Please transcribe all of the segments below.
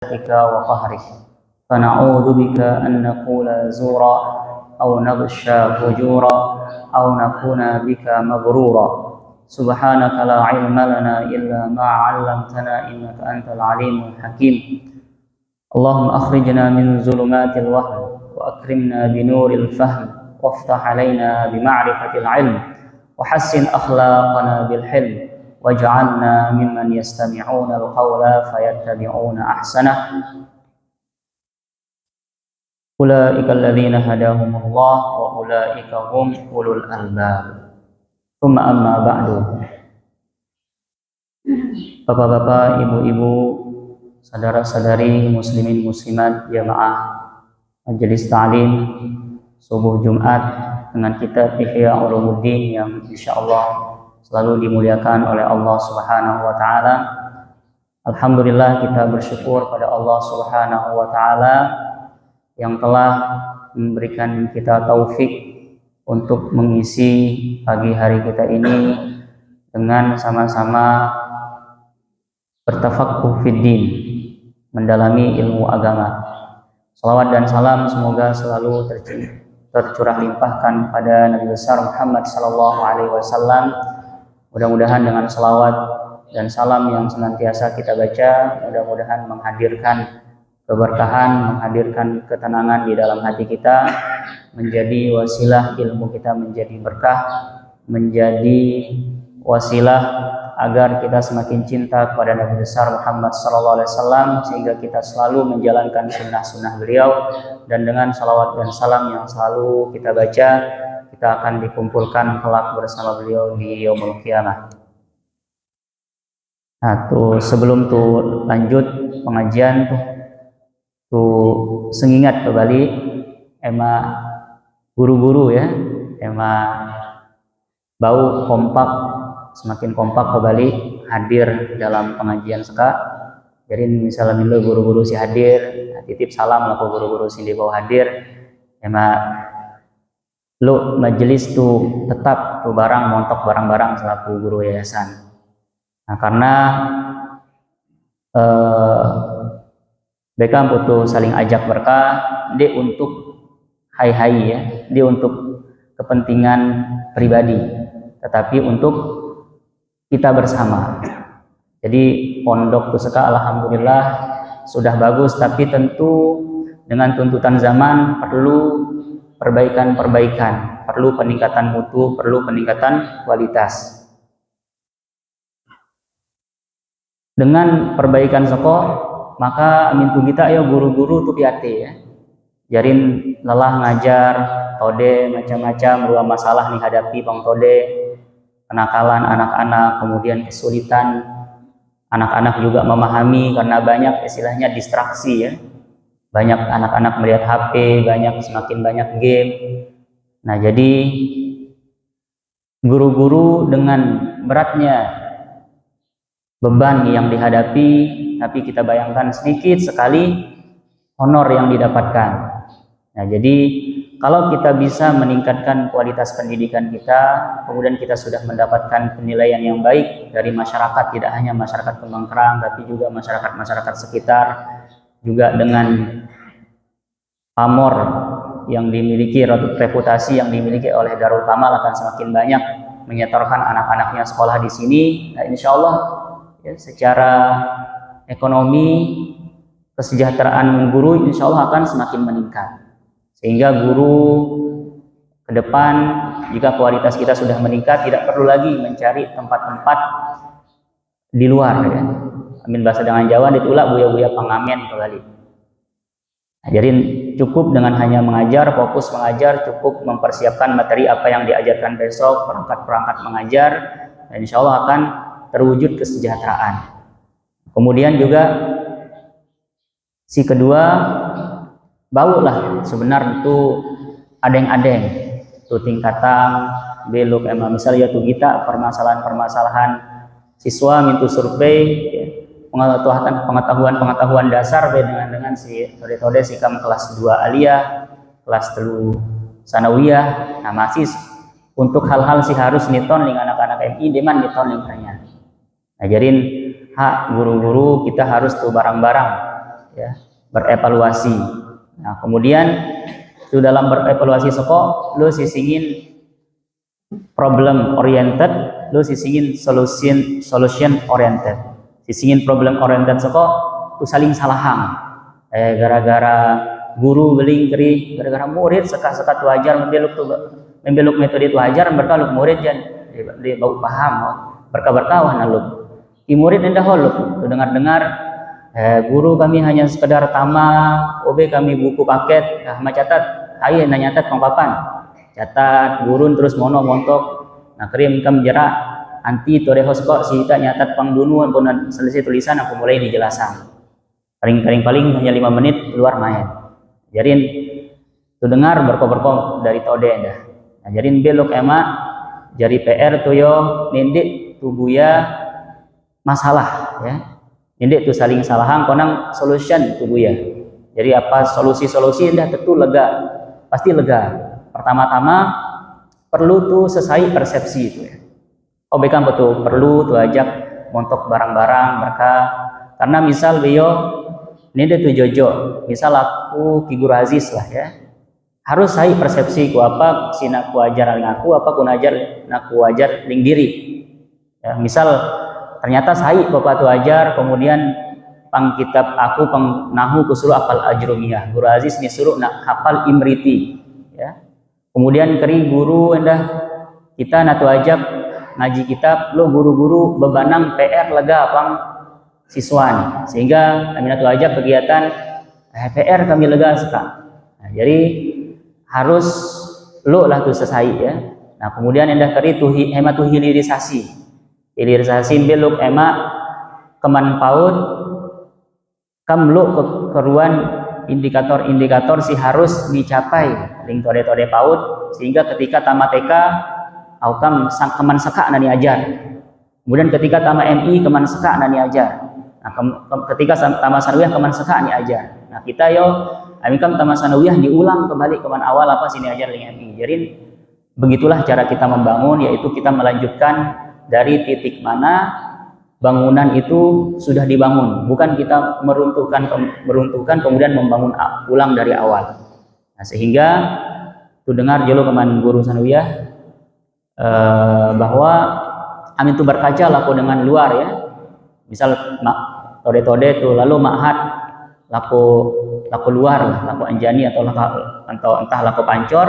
وقهرك فنعوذ بك أن نقول زورا أو نغشى فجورا أو نكون بك مغرورا سبحانك لا علم لنا إلا ما علمتنا إنك أنت العليم الحكيم اللهم أخرجنا من ظلمات الوهم وأكرمنا بنور الفهم وافتح علينا بمعرفة العلم وحسن أخلاقنا بالحلم واجعلنا ممن يستمعون القول فيتبعون أحسنه أولئك الذين هداهم الله وأولئك هم أولو الألباب ثم أما بعد. Bapak-bapak, ibu-ibu, saudara-saudari muslimin muslimat jamaah majelis ta'lim subuh Jumat dengan kitab Ihya Ulumuddin yang insyaallah selalu dimuliakan oleh Allah Subhanahu wa taala. Alhamdulillah, kita bersyukur pada Allah Subhanahu wa taala yang telah memberikan kita taufik untuk mengisi pagi hari kita ini dengan sama-sama bertafaqquh fiddin, mendalami ilmu agama. Salawat dan salam semoga selalu tercurah limpahkan pada Nabi besar Muhammad sallallahu alaihi wasallam. Mudah-mudahan dengan salawat dan salam yang senantiasa kita baca, mudah-mudahan menghadirkan keberkahan, menghadirkan ketenangan di dalam hati kita, menjadi wasilah ilmu kita menjadi berkah, menjadi wasilah agar kita semakin cinta kepada Nabi besar Muhammad sallallahu alaihi wasallam, sehingga kita selalu menjalankan sunnah-sunnah beliau, dan dengan salawat dan salam yang selalu kita baca, kita akan dikumpulkan kelak bersama beliau di yaumul qiyamah. Nah, sebelum lanjut pengajian sengingat kembali ema guru-guru ya, ema bau kompak, semakin kompak kembali hadir dalam pengajian seka. Jadi misalnya milo guru-guru si hadir, titip salam laku guru-guru si di bawah hadir, ema lu majelis tetap barang montok barang-barang selaku guru yayasan. Nah, karena mereka butuh saling ajak berkah, dia untuk hai-hai ya, dia untuk kepentingan pribadi, tetapi untuk kita bersama. Jadi pondok pusaka alhamdulillah sudah bagus, tapi tentu dengan tuntutan zaman perlu perbaikan, perlu peningkatan mutu, perlu peningkatan kualitas. Dengan perbaikan sekolah, maka mintu kita ya guru-guru tuh piate ya. Jarin lelah ngajar, tode macam-macam dua masalah nih hadapi bang tode, kenakalan anak-anak, kemudian kesulitan anak-anak juga memahami karena banyak istilahnya distraksi ya. Banyak anak-anak melihat HP, semakin banyak game. Nah, jadi guru-guru dengan beratnya beban yang dihadapi, tapi kita bayangkan sedikit sekali honor yang didapatkan. Nah, jadi kalau kita bisa meningkatkan kualitas pendidikan kita, kemudian kita sudah mendapatkan penilaian yang baik dari masyarakat, tidak hanya masyarakat Pemangkerang, tapi juga masyarakat-masyarakat sekitar, juga dengan pamor yang dimiliki, reputasi yang dimiliki oleh Darul Kamal akan semakin banyak menyetorkan anak-anaknya sekolah di sini. Nah, insya Allah ya, secara ekonomi kesejahteraan guru insya Allah akan semakin meningkat, sehingga guru ke depan jika kualitas kita sudah meningkat tidak perlu lagi mencari tempat-tempat di luar ya. Amin bahasa dengan Jawa ditulak buya-buya pengamen kembali. Nah, jadi cukup dengan hanya mengajar, fokus mengajar, cukup mempersiapkan materi apa yang diajarkan besok, perangkat-perangkat mengajar, dan insya Allah akan terwujud kesejahteraan. Kemudian juga si kedua, baulah sebenarnya itu adeng-adeng tuh tingkatan belok misalnya tuh kita permasalahan siswa mintu survei ya, pengetahuan dasar dengan si tode sikam kelas 2 aliyah, kelas 3 sanawiyah. Nah, masih untuk hal-hal sih harus niton dengan anak-anak MI deman niton lingkanya. Nah, jadi hak guru-guru kita harus tuh barang-barang ya, berevaluasi. Nah, kemudian itu dalam berevaluasi soko lu sisingin problem oriented, lu sisingin solution oriented. Sisingin problem oriented soko tu saling salahang. Gara-gara guru beling keri, gara-gara murid sekat wajar membelok metode itu wajar berkah lu murid jan di bau paham berkah-berkah lu. Ki murid endah lu dengar-dengar guru kami hanya sekedar tama, OB kami buku paket, mah catat, ayo nyatat pangpapan. Catat gurun terus mono montok. Nah, krim kam jerak anti torehos kok sita nyatat pangdunu pun selesai tulisan aku mulai dijelasan. Paling hanya 5 menit keluar main. Jarin tu dengar berko dari tode dah. Nah, jarin belok emak jari PR tu yo nendik tu buya masalah ya. Nendik tu saling salahang konang solution tu buya. Jadi apa solusi dah tentu lega. Pasti lega. Pertama-tama perlu tuh selesai persepsi itu ya. Bekam betul perlu tuh ajak montok barang-barang mereka karena misal beliau ini dia tuh jojo misal aku figur Aziz lah ya harus saya persepsi ku apa sina ku ajar ngaku apa ku najar naku ajar ling diri ya, misal ternyata saya bapak tuh ajar kemudian pang kitab aku pang nahu ku suruh apal ajrumiyah guru Aziz nih suruh nak hafal imriti ya kemudian keri guru endah kita natu ajak ngaji kitab lo guru-guru bebanang PR lega pang siswa sehingga kami natu ajak kegiatan PR kami lega sekarang. Nah, jadi harus lo lah tuh selesai ya. Nah kemudian endah keri tuh hemat tuh hilirisasi belok emak keman paut kam lo keruan indikator si harus dicapai ling tode paut sehingga ketika tamat TK aukam keman seka nani ajar kemudian ketika tamat MI keman seka nani ajar nah, ketika tamat sanawiyah keman seka ni ajar nah kita yo amikam tamat sanawiyah diulang kembali keman awal apa sini ajar ling MI jadi begitulah cara kita membangun yaitu kita melanjutkan dari titik mana bangunan itu sudah dibangun bukan kita meruntuhkan kemudian membangun ulang dari awal nah, sehingga tu dengar jelo keman guru sanawiyah bahwa amin tu berkaca laku dengan luar ya misal tode tu lalu ma'had laku luar laku anjani atau entah laku pancor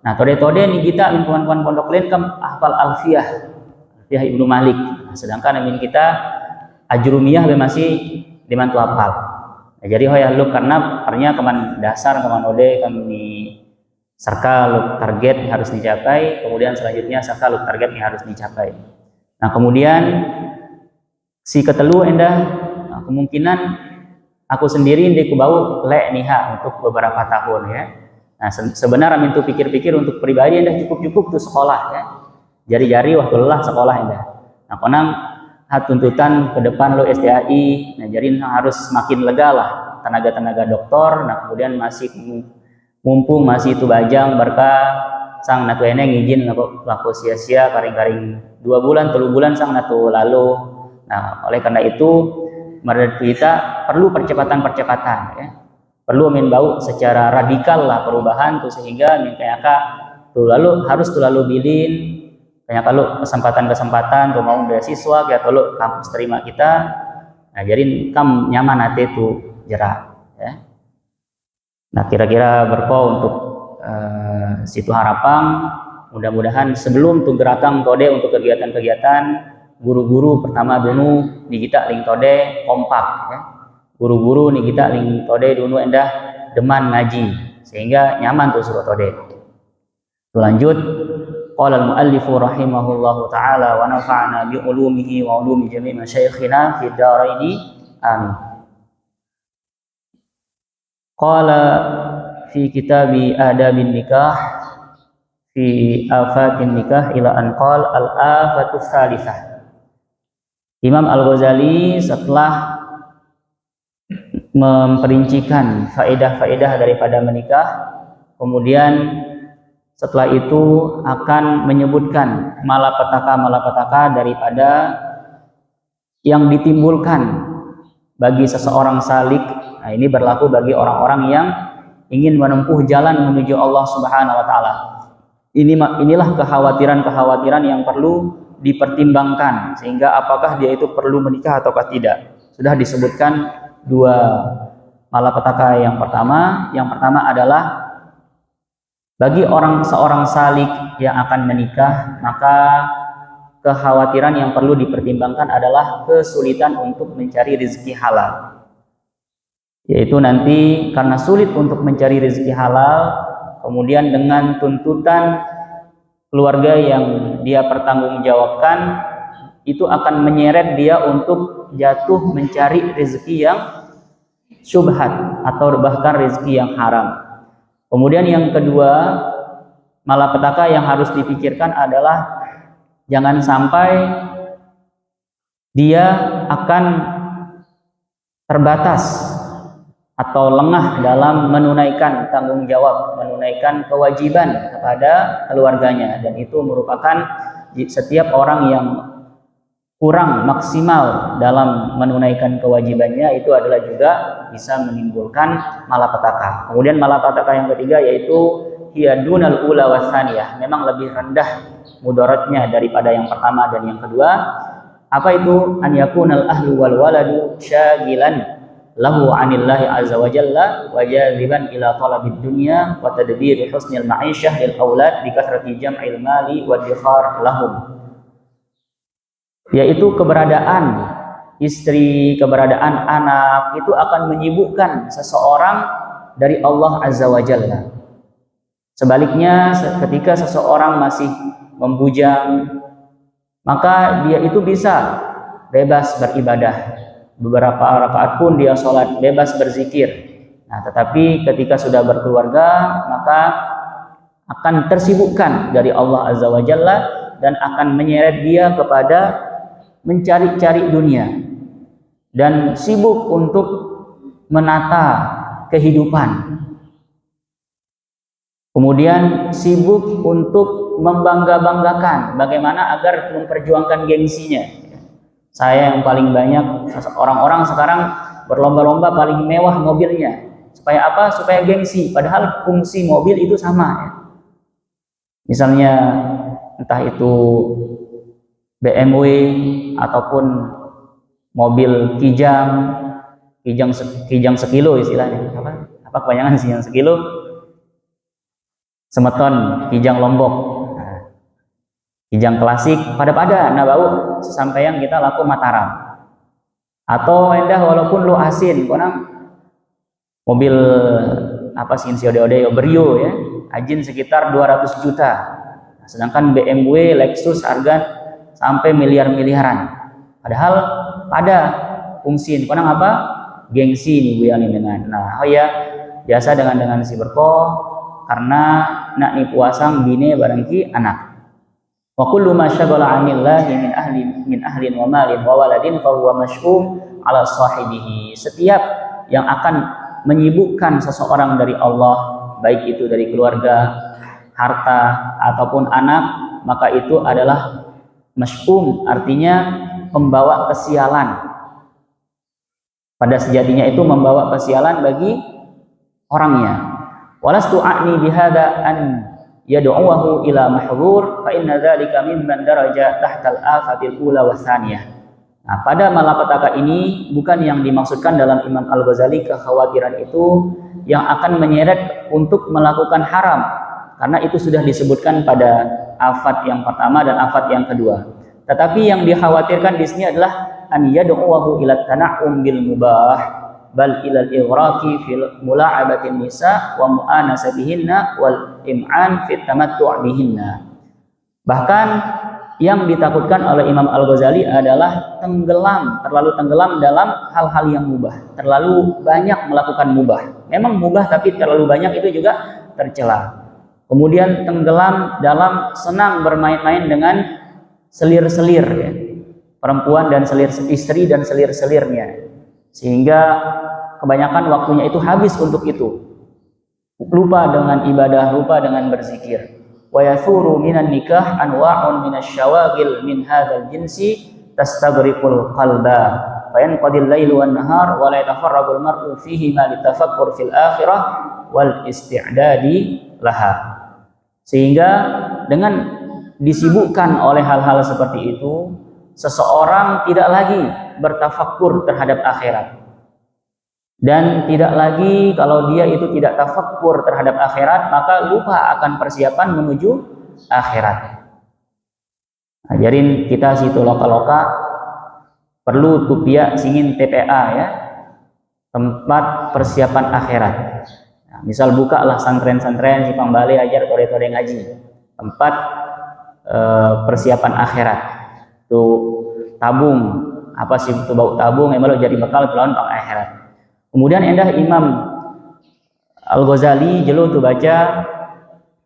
nah tode nih kita amin kawan-kawan pondok lain kam hafal alfiyah Ibnu Malik nah, sedangkan amin kita ajrumiyah masih dimantu hafal nah, jadi hoya lu karena keman dasar keman ode kami serka target harus dicapai kemudian selanjutnya serka target yang harus dicapai nah kemudian si ketelu endah nah, kemungkinan aku sendiri di kubau lek niha untuk beberapa tahun ya nah sebenarnya mintu pikir-pikir untuk pribadi endah cukup tuh sekolah ya jari-jari waktu lelah sekolah endah nah konang tuntutan ke depan lo STAI nah jadi harus makin lega lah tenaga doktor nah kemudian masih mumpung masih itu bajang berkah sang natu eneng izin laku sia-sia karing-karing 2 bulan 3 bulan sang natu lalu nah oleh karena itu menurut kita perlu percepatan ya perlu bau secara radikal lah perubahan tuh sehingga kayak tuh lalu harus tuh lalu bilin kayak kalau kesempatan tuh mau beasiswa kayak tuh kampus terima kita nah jadi kam nyaman hati tuh jerak ya. Nah kira-kira berko untuk situ harapan mudah-mudahan sebelum tuh gerakan tode untuk kegiatan-kegiatan guru-guru pertama dulu di kita ling tode kompak ya. Guru-guru nih kita ling tode dulu endah deman ngaji sehingga nyaman tuh suruh tode lanjut qala al-muallifu rahimahullahu ta'ala wa nafa'ana bi ulumihi wa ulumi jami' masyayikhina fid dharaini amin qala fi kitabi adabin nikah fi afatin nikah ila an qala al-afatu tsalitsah Imam Al-Ghazali setelah memperincikan faedah-faedah daripada menikah kemudian setelah itu akan menyebutkan malapetaka daripada yang ditimbulkan bagi seseorang salik. Nah, ini berlaku bagi orang-orang yang ingin menempuh jalan menuju Allah Subhanahu wa taala. Inilah kekhawatiran-kekhawatiran yang perlu dipertimbangkan, sehingga apakah dia itu perlu menikah ataukah tidak. Sudah disebutkan dua malapetaka yang pertama. Yang pertama adalah bagi seorang salik yang akan menikah, maka kekhawatiran yang perlu dipertimbangkan adalah kesulitan untuk mencari rezeki halal. Yaitu nanti karena sulit untuk mencari rezeki halal, kemudian dengan tuntutan keluarga yang dia pertanggungjawabkan, itu akan menyeret dia untuk jatuh mencari rezeki yang syubhat atau bahkan rezeki yang haram. Kemudian yang kedua, malapetaka yang harus dipikirkan adalah jangan sampai dia akan terbatas atau lengah dalam menunaikan tanggung jawab, menunaikan kewajiban kepada keluarganya, dan itu merupakan setiap orang yang kurang maksimal dalam menunaikan kewajibannya itu adalah juga bisa menimbulkan malapetaka. Kemudian malapetaka yang ketiga yaitu hiya dunal ula wasaniyah, memang lebih rendah mudaratnya daripada yang pertama dan yang kedua. Apa itu? An yakunal ahlu wal waladu syagilan lahu anillahi azza wa jalla wa jaziban ila talabid dunya wa tadbiri husnil ma'isyah lil aulad bi kasrati jam'il mali wa dikhar lahum, yaitu keberadaan istri, keberadaan anak itu akan menyibukkan seseorang dari Allah azza wa jalla. Sebaliknya ketika seseorang masih membujang, maka dia itu bisa bebas beribadah, beberapa rakaat pun dia sholat, bebas berzikir. Nah, tetapi ketika sudah berkeluarga, maka akan tersibukkan dari Allah azza wa jalla dan akan menyeret dia kepada mencari-cari dunia dan sibuk untuk menata kehidupan. Kemudian sibuk untuk membangga-banggakan bagaimana agar memperjuangkan gengsinya. Saya yang paling banyak, orang-orang sekarang berlomba-lomba paling mewah mobilnya. Supaya apa? Supaya gengsi. Padahal fungsi mobil itu sama. Ya. Misalnya entah itu BMW ataupun mobil kijang sekilo istilahnya. Apa kepanjangan sih yang sekilo? Semeton, kijang Lombok. Kijang klasik pada nah bau sesampaian kita laku Mataram. Atau endah walaupun lu asin, konang mobil apa sih ode-ode Brio ya, ajin sekitar 200 juta. Sedangkan BMW, Lexus harga sampai miliar-miliaran. Padahal pada fungsi konang apa? Gengsi nih Bu Yani dengan. Nah, oh ya, biasa dengan si berko karena nak ni puasang bine barangki anak. Wa kullu ma syaghala 'anillahi min ahlin wa malin wa waladin fa huwa mash'um 'ala sahibihi. Setiap yang akan menyibukkan seseorang dari Allah, baik itu dari keluarga, harta ataupun anak, maka itu adalah mash'um, artinya membawa kesialan. Pada sejatinya itu membawa kesialan bagi orangnya. Walastu a'ni bihadza an yad'uhu ila mahdzur fa inna dzalika mimman daraja tahtal afatil ula wasaniyah. Nah, pada malapetaka ini bukan yang dimaksudkan dalam Imam Al-Ghazali kekhawatiran itu yang akan menyeret untuk melakukan haram, karena itu sudah disebutkan pada afat yang pertama dan afat yang kedua. Tetapi yang dikhawatirkan di sini adalah an yad'uhu ila tana'um bil mubah bal ilal ighraqi fil mula'abatin nisa wa mu'anasabihinna wal im'an fit tamattu' bihinna. Bahkan yang ditakutkan oleh Imam Al-Ghazali adalah terlalu tenggelam dalam hal-hal yang mubah, terlalu banyak melakukan mubah. Memang mubah tapi terlalu banyak itu juga tercela. Kemudian tenggelam dalam senang bermain-main dengan selir-selir ya. Perempuan dan istri dan selir-selirnya. Sehingga kebanyakan waktunya itu habis untuk itu, lupa dengan ibadah, lupa dengan berzikir. Wa yathuru minan nikah anwa'un minasyawagil min hadzal jinsi tastaghriqul qalba fayanqadil lailu wan nahar wa la yatafarraqul mar'u fihi ma litafakkur fil akhirah wal isti'dadi laha. Sehingga dengan disibukkan oleh hal-hal seperti itu, seseorang tidak lagi bertafakkur terhadap akhirat. Dan tidak lagi, kalau dia itu tidak tafakkur terhadap akhirat, maka lupa akan persiapan menuju akhirat. Ajarin kita situ loka-loka perlu tupia singin TPA ya, tempat persiapan akhirat. Nah, misal buka lah santren-santren si Pangbale ajar tore-tore ngaji, tempat persiapan akhirat. Tuh tabung apa sih itu bau tabung yang jadi bekal lawan pang akhirat. Kemudian endah Imam Al-Ghazali jelo tuh baca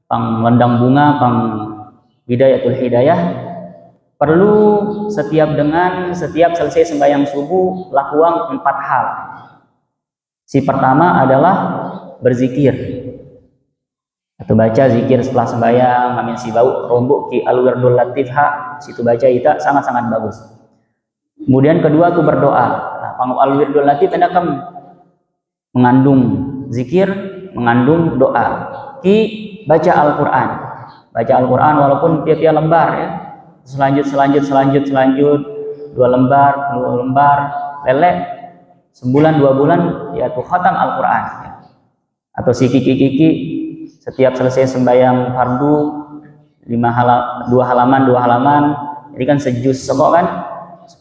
pang lendang bunga pang Bidayatul Hidayah, perlu setiap selesai sembahyang subuh lakuang 4 hal. Si pertama adalah berzikir atau baca zikir setelah sembahyang, amin si bau rombok ki al-wirdul latifha, situ baca itu sangat-sangat bagus. Kemudian kedua itu berdoa. Nah, pang al-wirdul latif endakam mengandung zikir, mengandung doa. Ki baca Al-Qur'an. Baca Al-Qur'an walaupun tiap-tiap lembar ya. Selanjut 2 lembar, lelek sebulan 2 bulan ya tuh khatam Al-Qur'an ya. Atau si kiki setiap selesai sembahyang fardu 2 halaman, jadi kan sejus sekok kan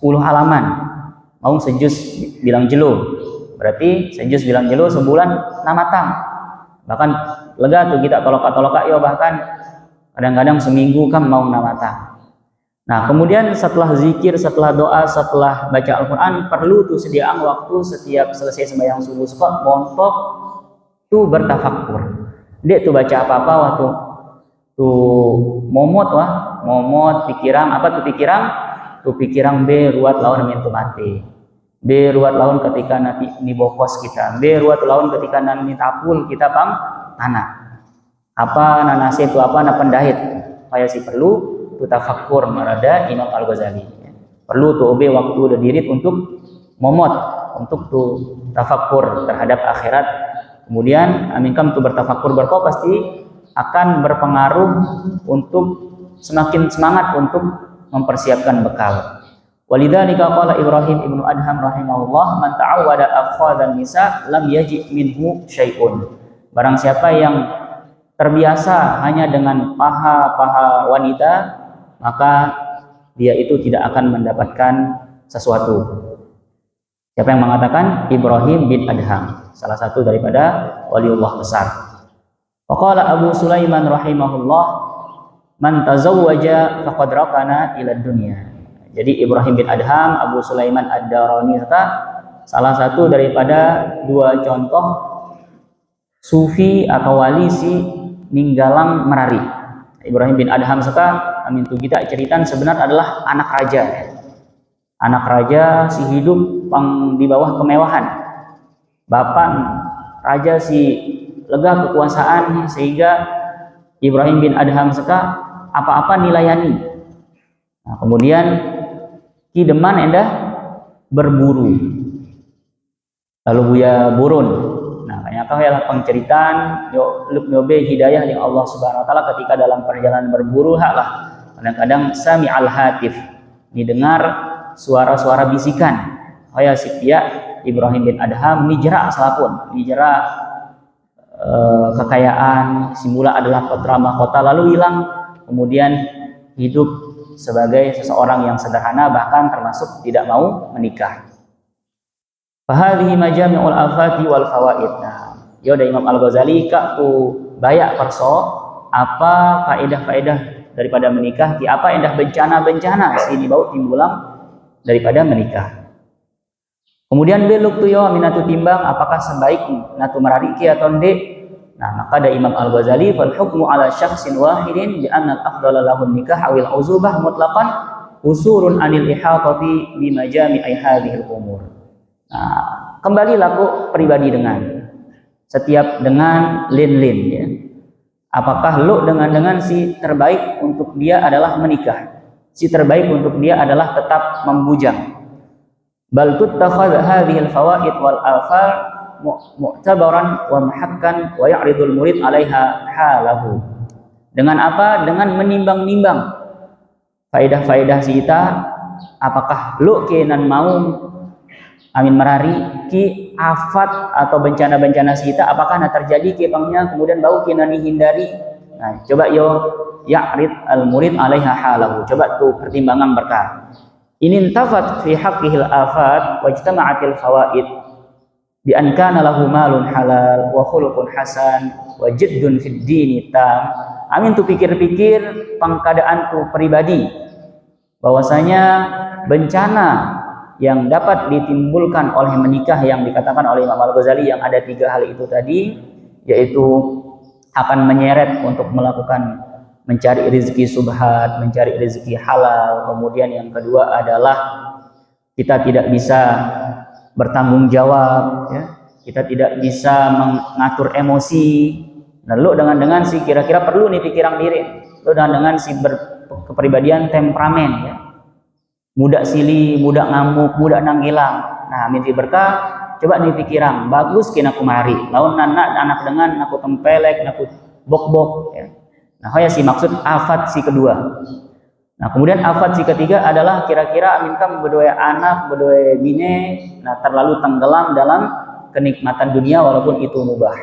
10 halaman. Mau sejus bilang jelo. Berarti sejus bilang jelo sebulan namatang. Bahkan lega tuh kita toloka yo, bahkan kadang-kadang seminggu kan mau namatang. Nah, kemudian setelah zikir, setelah doa, setelah baca Al-Qur'an, perlu tuh sediaan waktu setiap selesai sembahyang subuh sekok montok tuh bertafakkur. Dia tuh baca apa-apa waktu tuh momot pikiran apa tuh pikiran be ruat lawan min mati. Be ruat lawan ketika nanti di bokos kita. Be ruat lawan ketika nanti tapul kita pang tanah. Apa nanase itu apa na pendahit. Supaya si perlu tu tafakkur marada Imam Al-Ghazali. Perlu tuh obe waktu udah dirit untuk momot, untuk tuh tafakkur terhadap akhirat. Kemudian aminkam tuh bertafakkur berkau pasti akan berpengaruh untuk semakin semangat untuk mempersiapkan bekal. Walidzalika qala Ibrahim ibnu Adham rahimahullah, man ta'awwada afkhadan nisa lam yaji minhu syai'un. Barang siapa yang terbiasa hanya dengan paha-paha wanita, maka dia itu tidak akan mendapatkan sesuatu. Siapa yang mengatakan? Ibrahim bin Adham, salah satu daripada waliullah besar. Waqala Abu Sulaiman rahimahullah, man tazawwaja faqad rakana ila dunya. Jadi Ibrahim bin Adham, Abu Sulaiman Ad-Darani salah satu daripada 2 contoh sufi atau wali si ninggalang merari. Ibrahim bin Adham amin tu kita ceritaan sebenarnya adalah anak raja. Anak raja si hidup pang di bawah kemewahan. Bapak raja si lega kekuasaan sehingga Ibrahim bin Adham apa-apa nilayani. Nah, kemudian ki deman endah berburu. Lalu buya burun. Nah, banyak kayak pengceritaan nyobe hidayah yang Allah Subhanahu wa taala ketika dalam perjalanan berburu lah. Kadang-kadang sami al-hatif, didengar suara-suara bisikan. Kayak si pia Ibrahim bin Adham nijra salapun, kekayaan simula adalah putra mahkota lalu hilang, kemudian hidup sebagai seseorang yang sederhana bahkan termasuk tidak mau menikah. Fahadhihi majami'ul afati wal fawaid. Nah, yo da Imam Al-Ghazali ka ku bayak perso apa faedah-faedah daripada menikah, ki apa endah bencana-bencana sini bau timbulang daripada menikah. Kemudian beluk tu yo minatu timbang apakah sebaik natu merariki atau ende. Nah, maka ada Imam Al-Ghazali fal hukmu ala syakhsin wahidin bi anna al-afdala lahu nikah awil uzubah mutlaqan usurun anil ihatati bi majami'i hadhihi al-umur. Nah, kembali laku pribadi dengan lin ya. Apakah lu dengan si terbaik untuk dia adalah menikah, si terbaik untuk dia adalah tetap membujang. bal tuttakhadh hadhihi al-fawaid wal afal mu'tabaran wa muhakkan wa ya'ridul murid 'alaiha halahu. Dengan apa? Dengan menimbang-nimbang faedah-faedah sita, apakah lu kenan mau amin merari ki afat atau bencana-bencana sita apakah na terjadi ke pangnya kemudian bau kena dihindari. Nah, coba yo ya'rid al murid 'alaiha halahu. Coba tuh pertimbangan berkah. In tafat fi haqqihil afat wajtama'atil fawaid bi an kana lahu malun halal wa khuluqun hasan wa jiddun fid dini tam. Amin tuh pikir-pikir pangkadaan tuh pribadi bahwasanya bencana yang dapat ditimbulkan oleh menikah yang dikatakan oleh Imam Al-Ghazali yang ada 3 hal itu tadi, yaitu akan menyeret untuk melakukan mencari rezeki subhat, mencari rezeki halal. Kemudian yang kedua adalah kita tidak bisa bertanggung jawab, ya. Kita tidak bisa mengatur emosi. Lalu dengan si kira-kira perlu nih pikiran diri. Lalu dengan si kepribadian temperamen, ya. Mudah silih, mudah ngamuk, mudah nanggilang. Nah, mimpi berkah coba nih pikiran bagus kena kumari. Lawan anak dengan aku tempelek, aku bok-bok, ya. Nah, ya si maksud afat si kedua. Nah, kemudian afat si ketiga adalah kira-kira aminkam berdua anak, berdua bine, nah terlalu tenggelam dalam kenikmatan dunia walaupun itu mubah.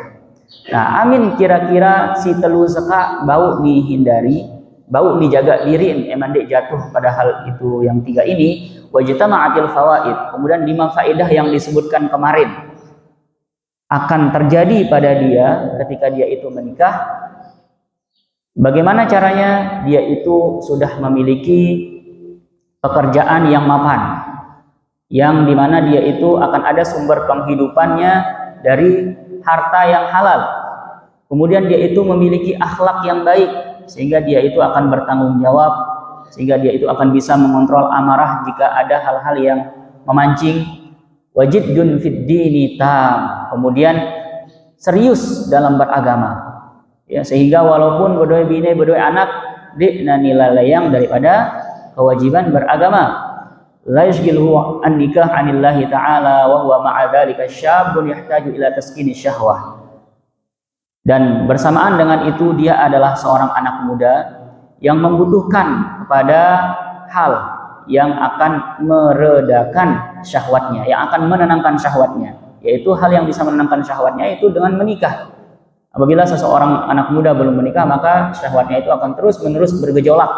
Nah, amin kira-kira si telu seka bau dihindari, bau dijaga diri, eman dek jatuh pada hal itu yang 3 ini, wajtama'atil fawaid. Kemudian 5 faedah yang disebutkan kemarin akan terjadi pada dia ketika dia itu menikah. Bagaimana caranya? Dia itu sudah memiliki pekerjaan yang mapan, yang dimana dia itu akan ada sumber penghidupannya dari harta yang halal. Kemudian dia itu memiliki akhlak yang baik, sehingga dia itu akan bertanggung jawab, sehingga dia itu akan bisa mengontrol amarah jika ada hal-hal yang memancing. Wajiddun fid dini tam. Kemudian serius dalam beragama. Ya, sehingga walaupun berdua bini, berdua anak, dikna nilai yang daripada kewajiban beragama. La yashghiluhu an nikah anillahi ta'ala wa huwa ma'a dzalika syabun yahtaju ila taskini syahwah. Dan bersamaan dengan itu dia adalah seorang anak muda yang membutuhkan kepada hal yang akan meredakan syahwatnya, yang akan menenangkan syahwatnya, yaitu hal yang bisa menenangkan syahwatnya itu dengan menikah. Apabila seseorang anak muda belum menikah, maka syahwatnya itu akan terus-menerus bergejolak.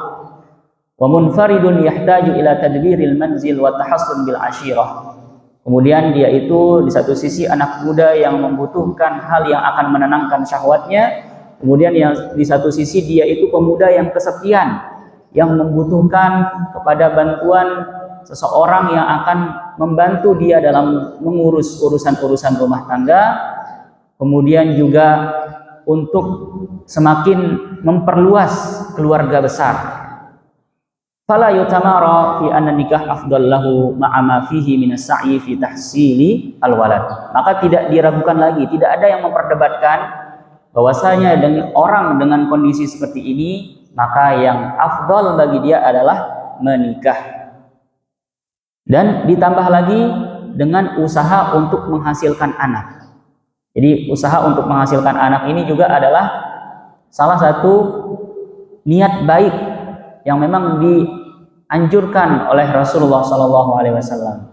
Wa munfaridun yahtaju ila tadbiril manzil wa tahassun bil ashirah. Kemudian dia itu di satu sisi anak muda yang membutuhkan hal yang akan menenangkan syahwatnya. Kemudian yang di satu sisi dia itu pemuda yang kesepian, yang membutuhkan kepada bantuan seseorang yang akan membantu dia dalam mengurus urusan-urusan rumah tangga. Kemudian juga untuk semakin memperluas keluarga besar. Fala yutamara fi anna nikah afdal lahu ma'a ma fihi min as-sa'i fi tahsili al-walad. Maka tidak diragukan lagi, tidak ada yang memperdebatkan bahwasanya dengan orang dengan kondisi seperti ini, maka yang afdal bagi dia adalah menikah. Dan ditambah lagi dengan usaha untuk menghasilkan anak. Jadi usaha untuk menghasilkan anak ini juga adalah salah satu niat baik yang memang dianjurkan oleh Rasulullah SAW.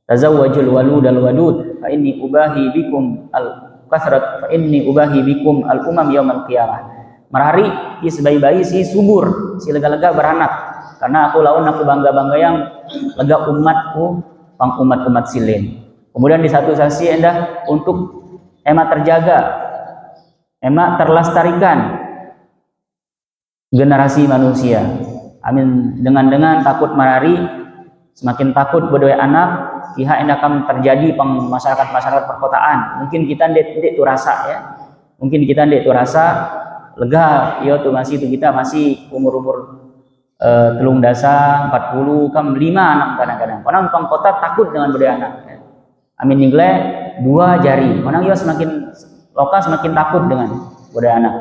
Tazawwajul walud al wadud fa inni ubahi bikum al kathrat fa inni ubahi bikum al umam yaumil qiyamah. Merari si sebayi-bayi si subur, si lega-lega beranak. Karena aku lawan aku bangga-bangga yang lega umatku, pang umat-umat silin. Kemudian di satu sisi endah untuk emak terjaga, emak terlestarikan generasi manusia. Amin. Dengan takut marari, semakin takut berdua anak, pihak yang akan terjadi masyarakat perkotaan. Mungkin kita ndek tu rasa ya. Mungkin kita ndek tu rasa lega, yo tuh masih itu kita masih umur telung dasa 40 kam 5 anak kadang-kadang. Orang pang kota takut dengan berdua anak. Ya. Amin ningle 2 jari. Orang yo semakin lokal semakin takut dengan berdua anak.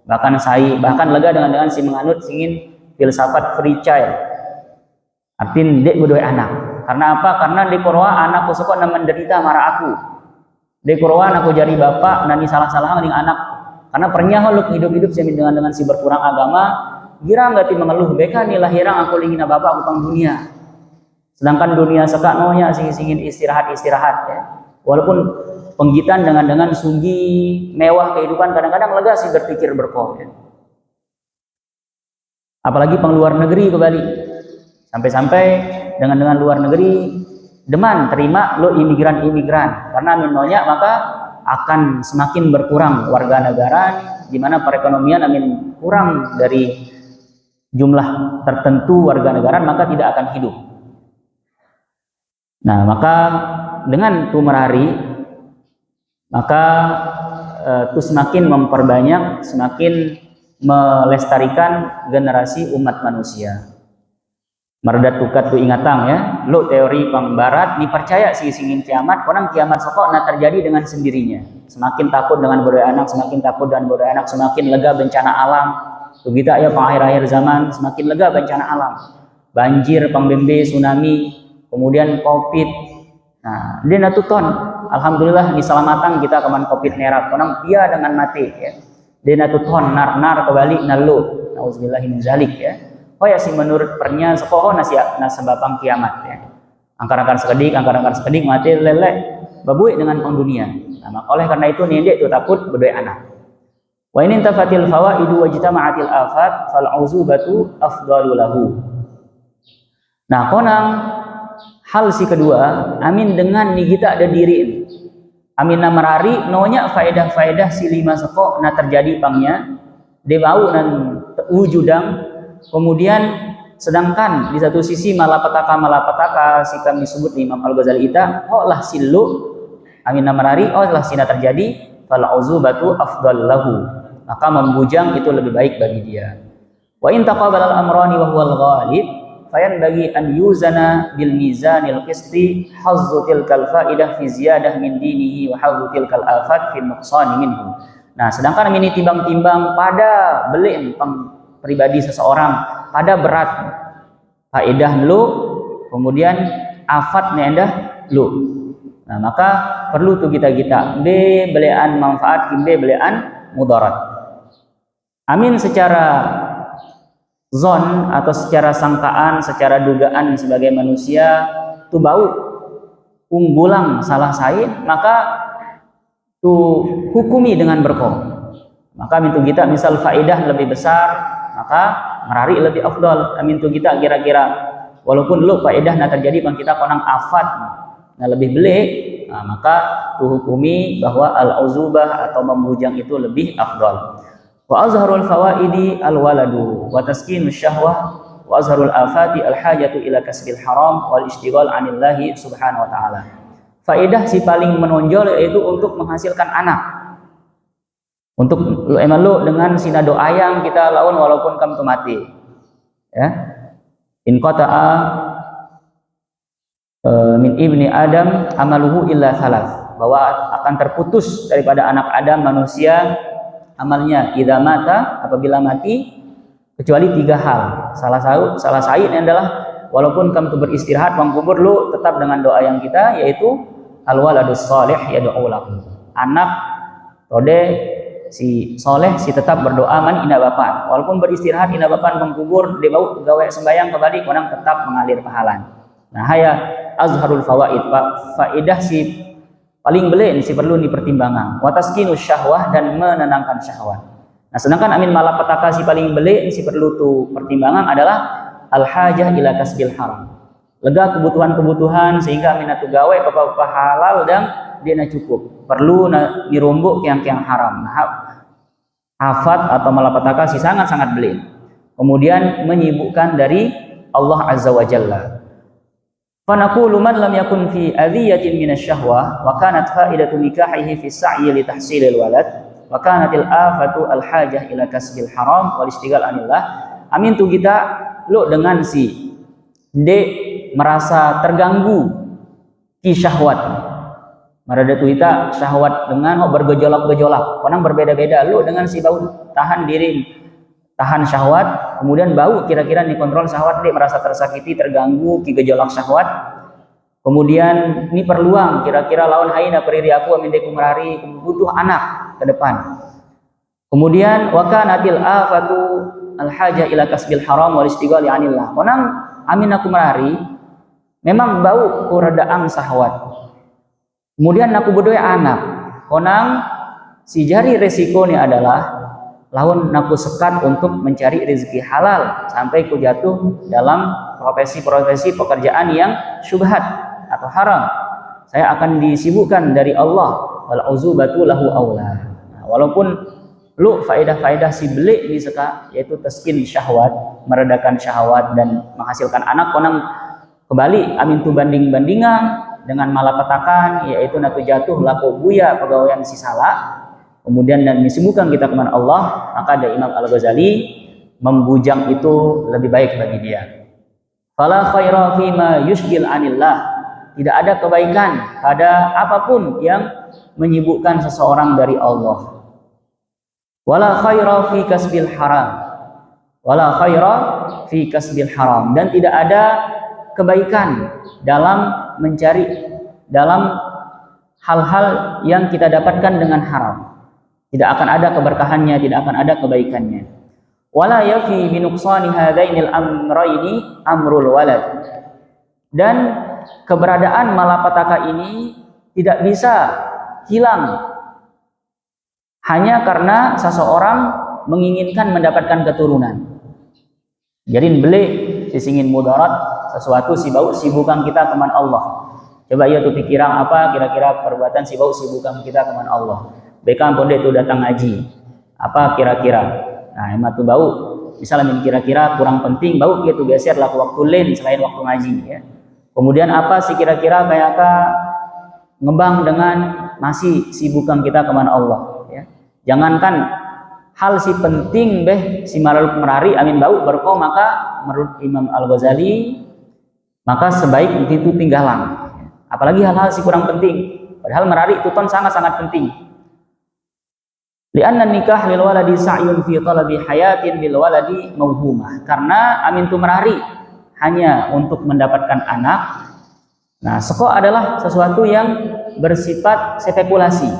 Bahkan lega dengan si menganut singin filsafat free child. Artinya dek berdua anak. Karena apa? Karena di korwa anakku suka na menderita marah aku. Di korwa anakku jadi bapak nani salah-salah dengan anak. Karena pernyaho lu hidup-hidup semi dengan si berkurang agama, gira nggak ti mengeluh beka nih lahirang aku lingina bapak utang dunia. Sedangkan dunia sekak nonya singin istirahat ya. Walaupun penggitan dengan sunggi mewah kehidupan kadang-kadang lega sih berpikir berkoh ya. Apalagi peng luar negeri kembali. Sampai-sampai dengan luar negeri deman terima lo imigran karena minnonya maka akan semakin berkurang warga negara di mana perekonomian amin kurang dari jumlah tertentu warga negara maka tidak akan hidup. Nah, maka dengan tumerari maka itu semakin memperbanyak, semakin melestarikan generasi umat manusia. Mardat tukat tu ingatang ya, lo teori pang barat ni percaya singin kiamat, orang kiamat sokok na terjadi dengan sendirinya. Semakin takut dengan bodoh anak, semakin takut dengan bodoh anak, semakin lega bencana alam. Begitu ya pang akhir-akhir zaman, semakin lega bencana alam. Banjir, pang-bembe, tsunami, kemudian Covid. Nah, dia natuton. Alhamdulillah diselamatan kita keman Covid nerak. Orang dia dengan mati ya. Dia natuton nar kembali nalu. Nauzubillahi min zalik ya. Oh ya sih menurut pernya sekoho nasabapang kiamat ya. Angkarakan sekedik mati lele babuik dengan pang dunia. Nah, oleh karena itu nindek itu takut berdua anak. Wa in tafatil fawaidu wajtama'atil afat fal auzubatu afdalu lahu. Nah, konang hal si kedua, amin dengan ni kita ada diri. Amin namarari nonya faedah si lima seko na terjadi pangnya de bau nan wujudang. Kemudian sedangkan di satu sisi malapetaka si kami sebut Imam Al-Ghazali ita lah silu amin namarari lah sina terjadi fal auzubatu afdal lahu, maka membujang itu lebih baik bagi dia. Wa in taqabala al-amrani wa huwa al-ghalib fayan bagi an yuzana bil mizanil qisti hazzu tilkal faidah fi ziyadah min dinihi wa hazzu tilkal afat fi nuqsani minhu. Nah, sedangkan ini timbang-timbang pada beli pang pribadi seseorang pada berat faedah lu kemudian afatnya endah lu. Nah, maka perlu tuh kita be belean manfaat be belean mudarat. Amin secara zon atau secara sangkaan, secara dugaan sebagai manusia tu bau unggulang salah sain maka tu hukumi dengan berkoh. Maka mintu kita misal faedah lebih besar maka merari lebih afdal. Amin tu kita kira-kira walaupun lu faedah na terjadi bang kita konang afat na lebih belek, nah, maka tu hukumi bahwa al-auzubah atau membujang itu lebih afdal. Wa azharul fawaidi al-waladu wa taskinus syahwah wa azharul afati al-hajatu ila kasbil haram wal ishtighal anillahi subhanahu wa ta'ala. Faedah si paling menonjol yaitu untuk menghasilkan anak. Untuk lu dengan sina doa yang kita lawan walaupun kamu mati. Ya. In qata'a min ibni Adam amaluhu illa salas, bahwa akan terputus daripada anak Adam manusia amalnya idza mata apabila mati kecuali 3 hal. Salah satu adalah walaupun kamu beristirahat mengkubur lu tetap dengan doa yang kita yaitu al-waladus shalih yad'u lahu. Anak tode si soleh si tetap berdoa man ina bapan walaupun beristirahat ina bapan mengkubur dia bau gawe sembayang kembali orang tetap mengalir pahalan. Nah, haya azharul fawaid faedah si paling belen si perlu dipertimbangkan wa taskinus syahwah dan menenangkan syahwat. Nah, sedangkan amin malapetaka si paling belen si perlu tu pertimbangan adalah al hajah ila kasbil haram, lega kebutuhan sehingga amin atu gawe apa halal dan dia na cukup perlu na dirombok yang haram. Nah, afat atau malapetaka si sangat beli. Kemudian menyibukkan dari Allah azza wa jalla. Fa naqulu man lam yakun fi adhiyatin minasyahwah wa kanat faidatu nikahihi fi sa'yi li tahsilil walad wa kanatil afatu al hajah ila kasbil haram wal istighal anillah. Amin tu kita lo dengan si merasa terganggu ki syahwat. Marada tuita syahwat dengan bergejolak-gejolak. Orang berbeda-beda. Lu dengan si bau tahan diri, tahan syahwat, kemudian bau kira-kira dikontrol syahwat dia merasa tersakiti, terganggu, ki gejolak syahwat. Kemudian ini perluang kira-kira lawan haina periri aku amin deku merari butuh anak ke depan. Kemudian wa kanatil afatu al haja ila kasbil haram wal istighali anillah. Konang amin aku merari memang bau kuredaan sahwat. Kemudian aku berdoa anak. Konang si jari resikonya adalah lawan aku sekat untuk mencari rezeki halal sampai ku jatuh dalam profesi-profesi pekerjaan yang syubhat atau haram. Saya akan disibukkan dari Allah wal uzubatu lahu aula. Nah, walaupun lu faedah-faedah si beli ni seka yaitu taskin syahwat, meredakan syahwat dan menghasilkan anak konang kembali amin tu banding-bandingan dengan malapetakan yaitu natu jatuh laku buya pegawaian si salah. Kemudian dan disibukkan kita kepada Allah, maka ada Imam Al-Ghazali membujang itu lebih baik bagi dia. Fala khaira fima yushghil anillah. Tidak ada kebaikan pada apapun yang menyibukkan seseorang dari Allah. Wala khaira fi kasbil haram. Wala khaira fi kasbil haram. Dan tidak ada kebaikan dalam mencari dalam hal-hal yang kita dapatkan dengan haram. Tidak akan ada keberkahannya, tidak akan ada kebaikannya. Wala yafi bi nuqsani hadainil amrayni amrul walad. Dan keberadaan malapetaka ini tidak bisa hilang hanya karena seseorang menginginkan mendapatkan keturunan. Jadi beli sisingin mudarat sesuatu si bau sibukan kita keman Allah. Coba ya tuh pikiran apa kira-kira perbuatan si bau sibukan kita keman Allah. Bekam pun dia tuh datang ngaji. Apa kira-kira? Nah, emat tuh bau. Misalnya kira-kira kurang penting bau dia tuh geser laku waktu lain selain waktu ngaji ya. Kemudian apa sih kira-kira kayak ngebang dengan masih sibukan kita kemana Allah ya. Jangankan hal si penting si maluk merari amin bau berkau maka menurut Imam Al-Ghazali maka sebaik itu tinggalan. Apalagi hal-hal si kurang penting. Padahal merari itu ton sangat-sangat penting. Li'anna nikah lil waladi sa'yun fi talabi hayatin lil waladi mauhumah. Karena amin tu merari hanya untuk mendapatkan anak. Nah, seko adalah sesuatu yang bersifat spekulasi.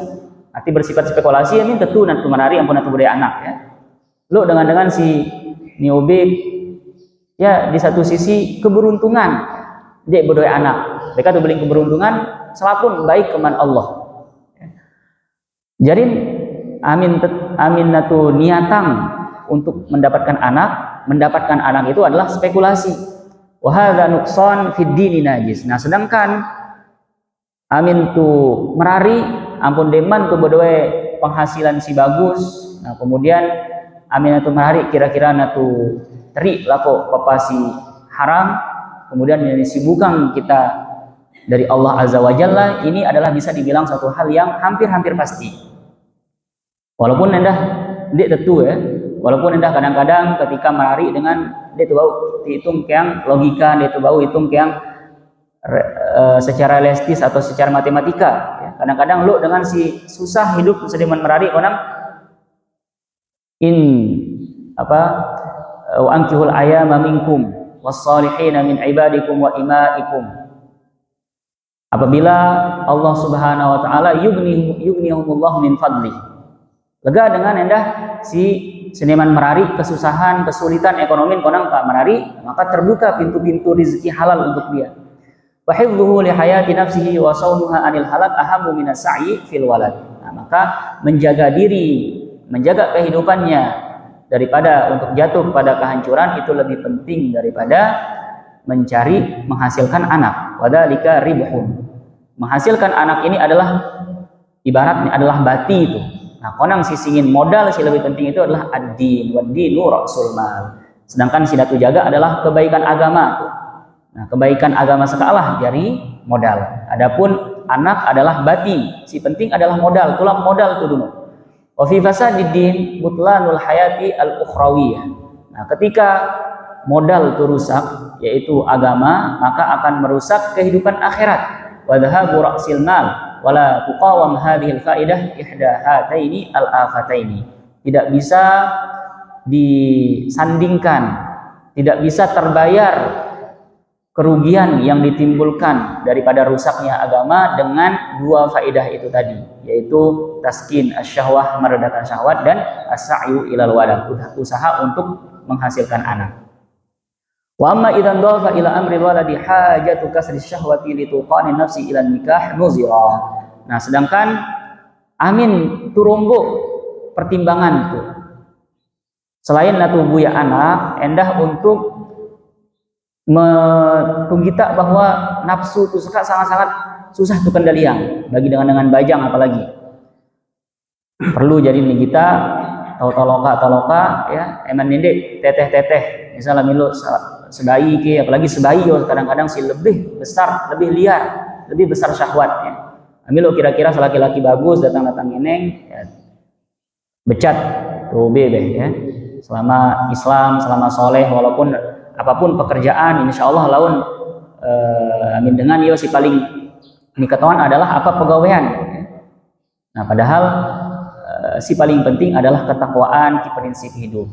Arti bersifat spekulasi ini tentu nanti menari ampun nanti budaya anak ya. Lo dengan si niobik ya di satu sisi keberuntungan dia budaya anak. Mereka tuh beli keberuntungan selapun baik keman Allah. Jadi amin natu niatang untuk mendapatkan anak itu adalah spekulasi. Wa hadza nuqsan fid dini najis. Nah, sedangkan amin tu merari ampun deman tu berdoa penghasilan si bagus. Nah, kemudian amin tu merari kira-kira natu teri lako papasi haram. Kemudian yang disibukkan kita dari Allah Azza wa Jalla ini adalah bisa dibilang satu hal yang hampir-hampir pasti. Walaupun endah dia tentu ya. Walaupun endah kadang-kadang ketika merari dengan dia tuh bau hitung yang logika, dia tuh bau hitung yang secara realistis atau secara matematika ya. Kadang-kadang lu dengan si susah hidup sediman merari orang wa ankihul ayama minkum was-salihina min ibadikum wa imaikum. Apabila Allah Subhanahu wa taala yughnihumullahu min fadli. Lega dengan endah si seniman merari kesusahan, kesulitan ekonomi konang Pak merari, maka terbuka pintu-pintu rezeki halal untuk dia. Wa hifdhuhu li hayati nafsihi wa saunuha anil halak ahammu minas sa'i fil walad. Nah, maka menjaga diri, menjaga kehidupannya daripada untuk jatuh pada kehancuran itu lebih penting daripada menghasilkan anak. Wadzalika ribhun. Menghasilkan anak ini adalah ibaratnya adalah bati itu. Nah, konang sisingin modal si lebih penting itu adalah ad-din wa dinu rasul mal. Sedangkan si datu jaga adalah kebaikan agama. Nah, kebaikan agama sekalah dari modal. Adapun anak adalah bati. Si penting adalah modal, tulang modal itu dulu. Wa fi fasadiddin butlanul hayati al-ukhrawiyah. Nah, ketika modal itu rusak yaitu agama, maka akan merusak kehidupan akhirat. Wa dhahabu ra'sil mal wala tuqawam hadhil faidah ihda hataini al-afataini. Tidak bisa disandingkan, tidak bisa terbayar kerugian yang ditimbulkan daripada rusaknya agama dengan dua faedah itu tadi, yaitu taskin asyahwah, meredakan syahwat, dan as-sa'yu ilal walad, usaha untuk menghasilkan anak. Wa amma idzan dhafa ila amri waladi hajatu kasri syahwati li tuqani nafsi ila nikah nuzira. Nah, sedangkan amin turombo pertimbangan itu selain natubuya anak endah untuk menggita bahwa nafsu itu sangat-sangat susah itu kendalian bagi dengan bajang, apalagi perlu jadi kita toloka ya eman nindek teteh misalnya milu sebayi ke, apalagi sebayi yo kadang-kadang sih lebih besar, lebih liar, lebih besar syahwatnya. Milu kira-kira laki-laki bagus datang eneng ya, becat tuh bebe ya, selama Islam, selama soleh, walaupun apapun pekerjaan, insya Allah laun amin dengan yo si paling nikatan adalah apa pegawaian. Nah, padahal si paling penting adalah ketakwaan, ki prinsip hidup.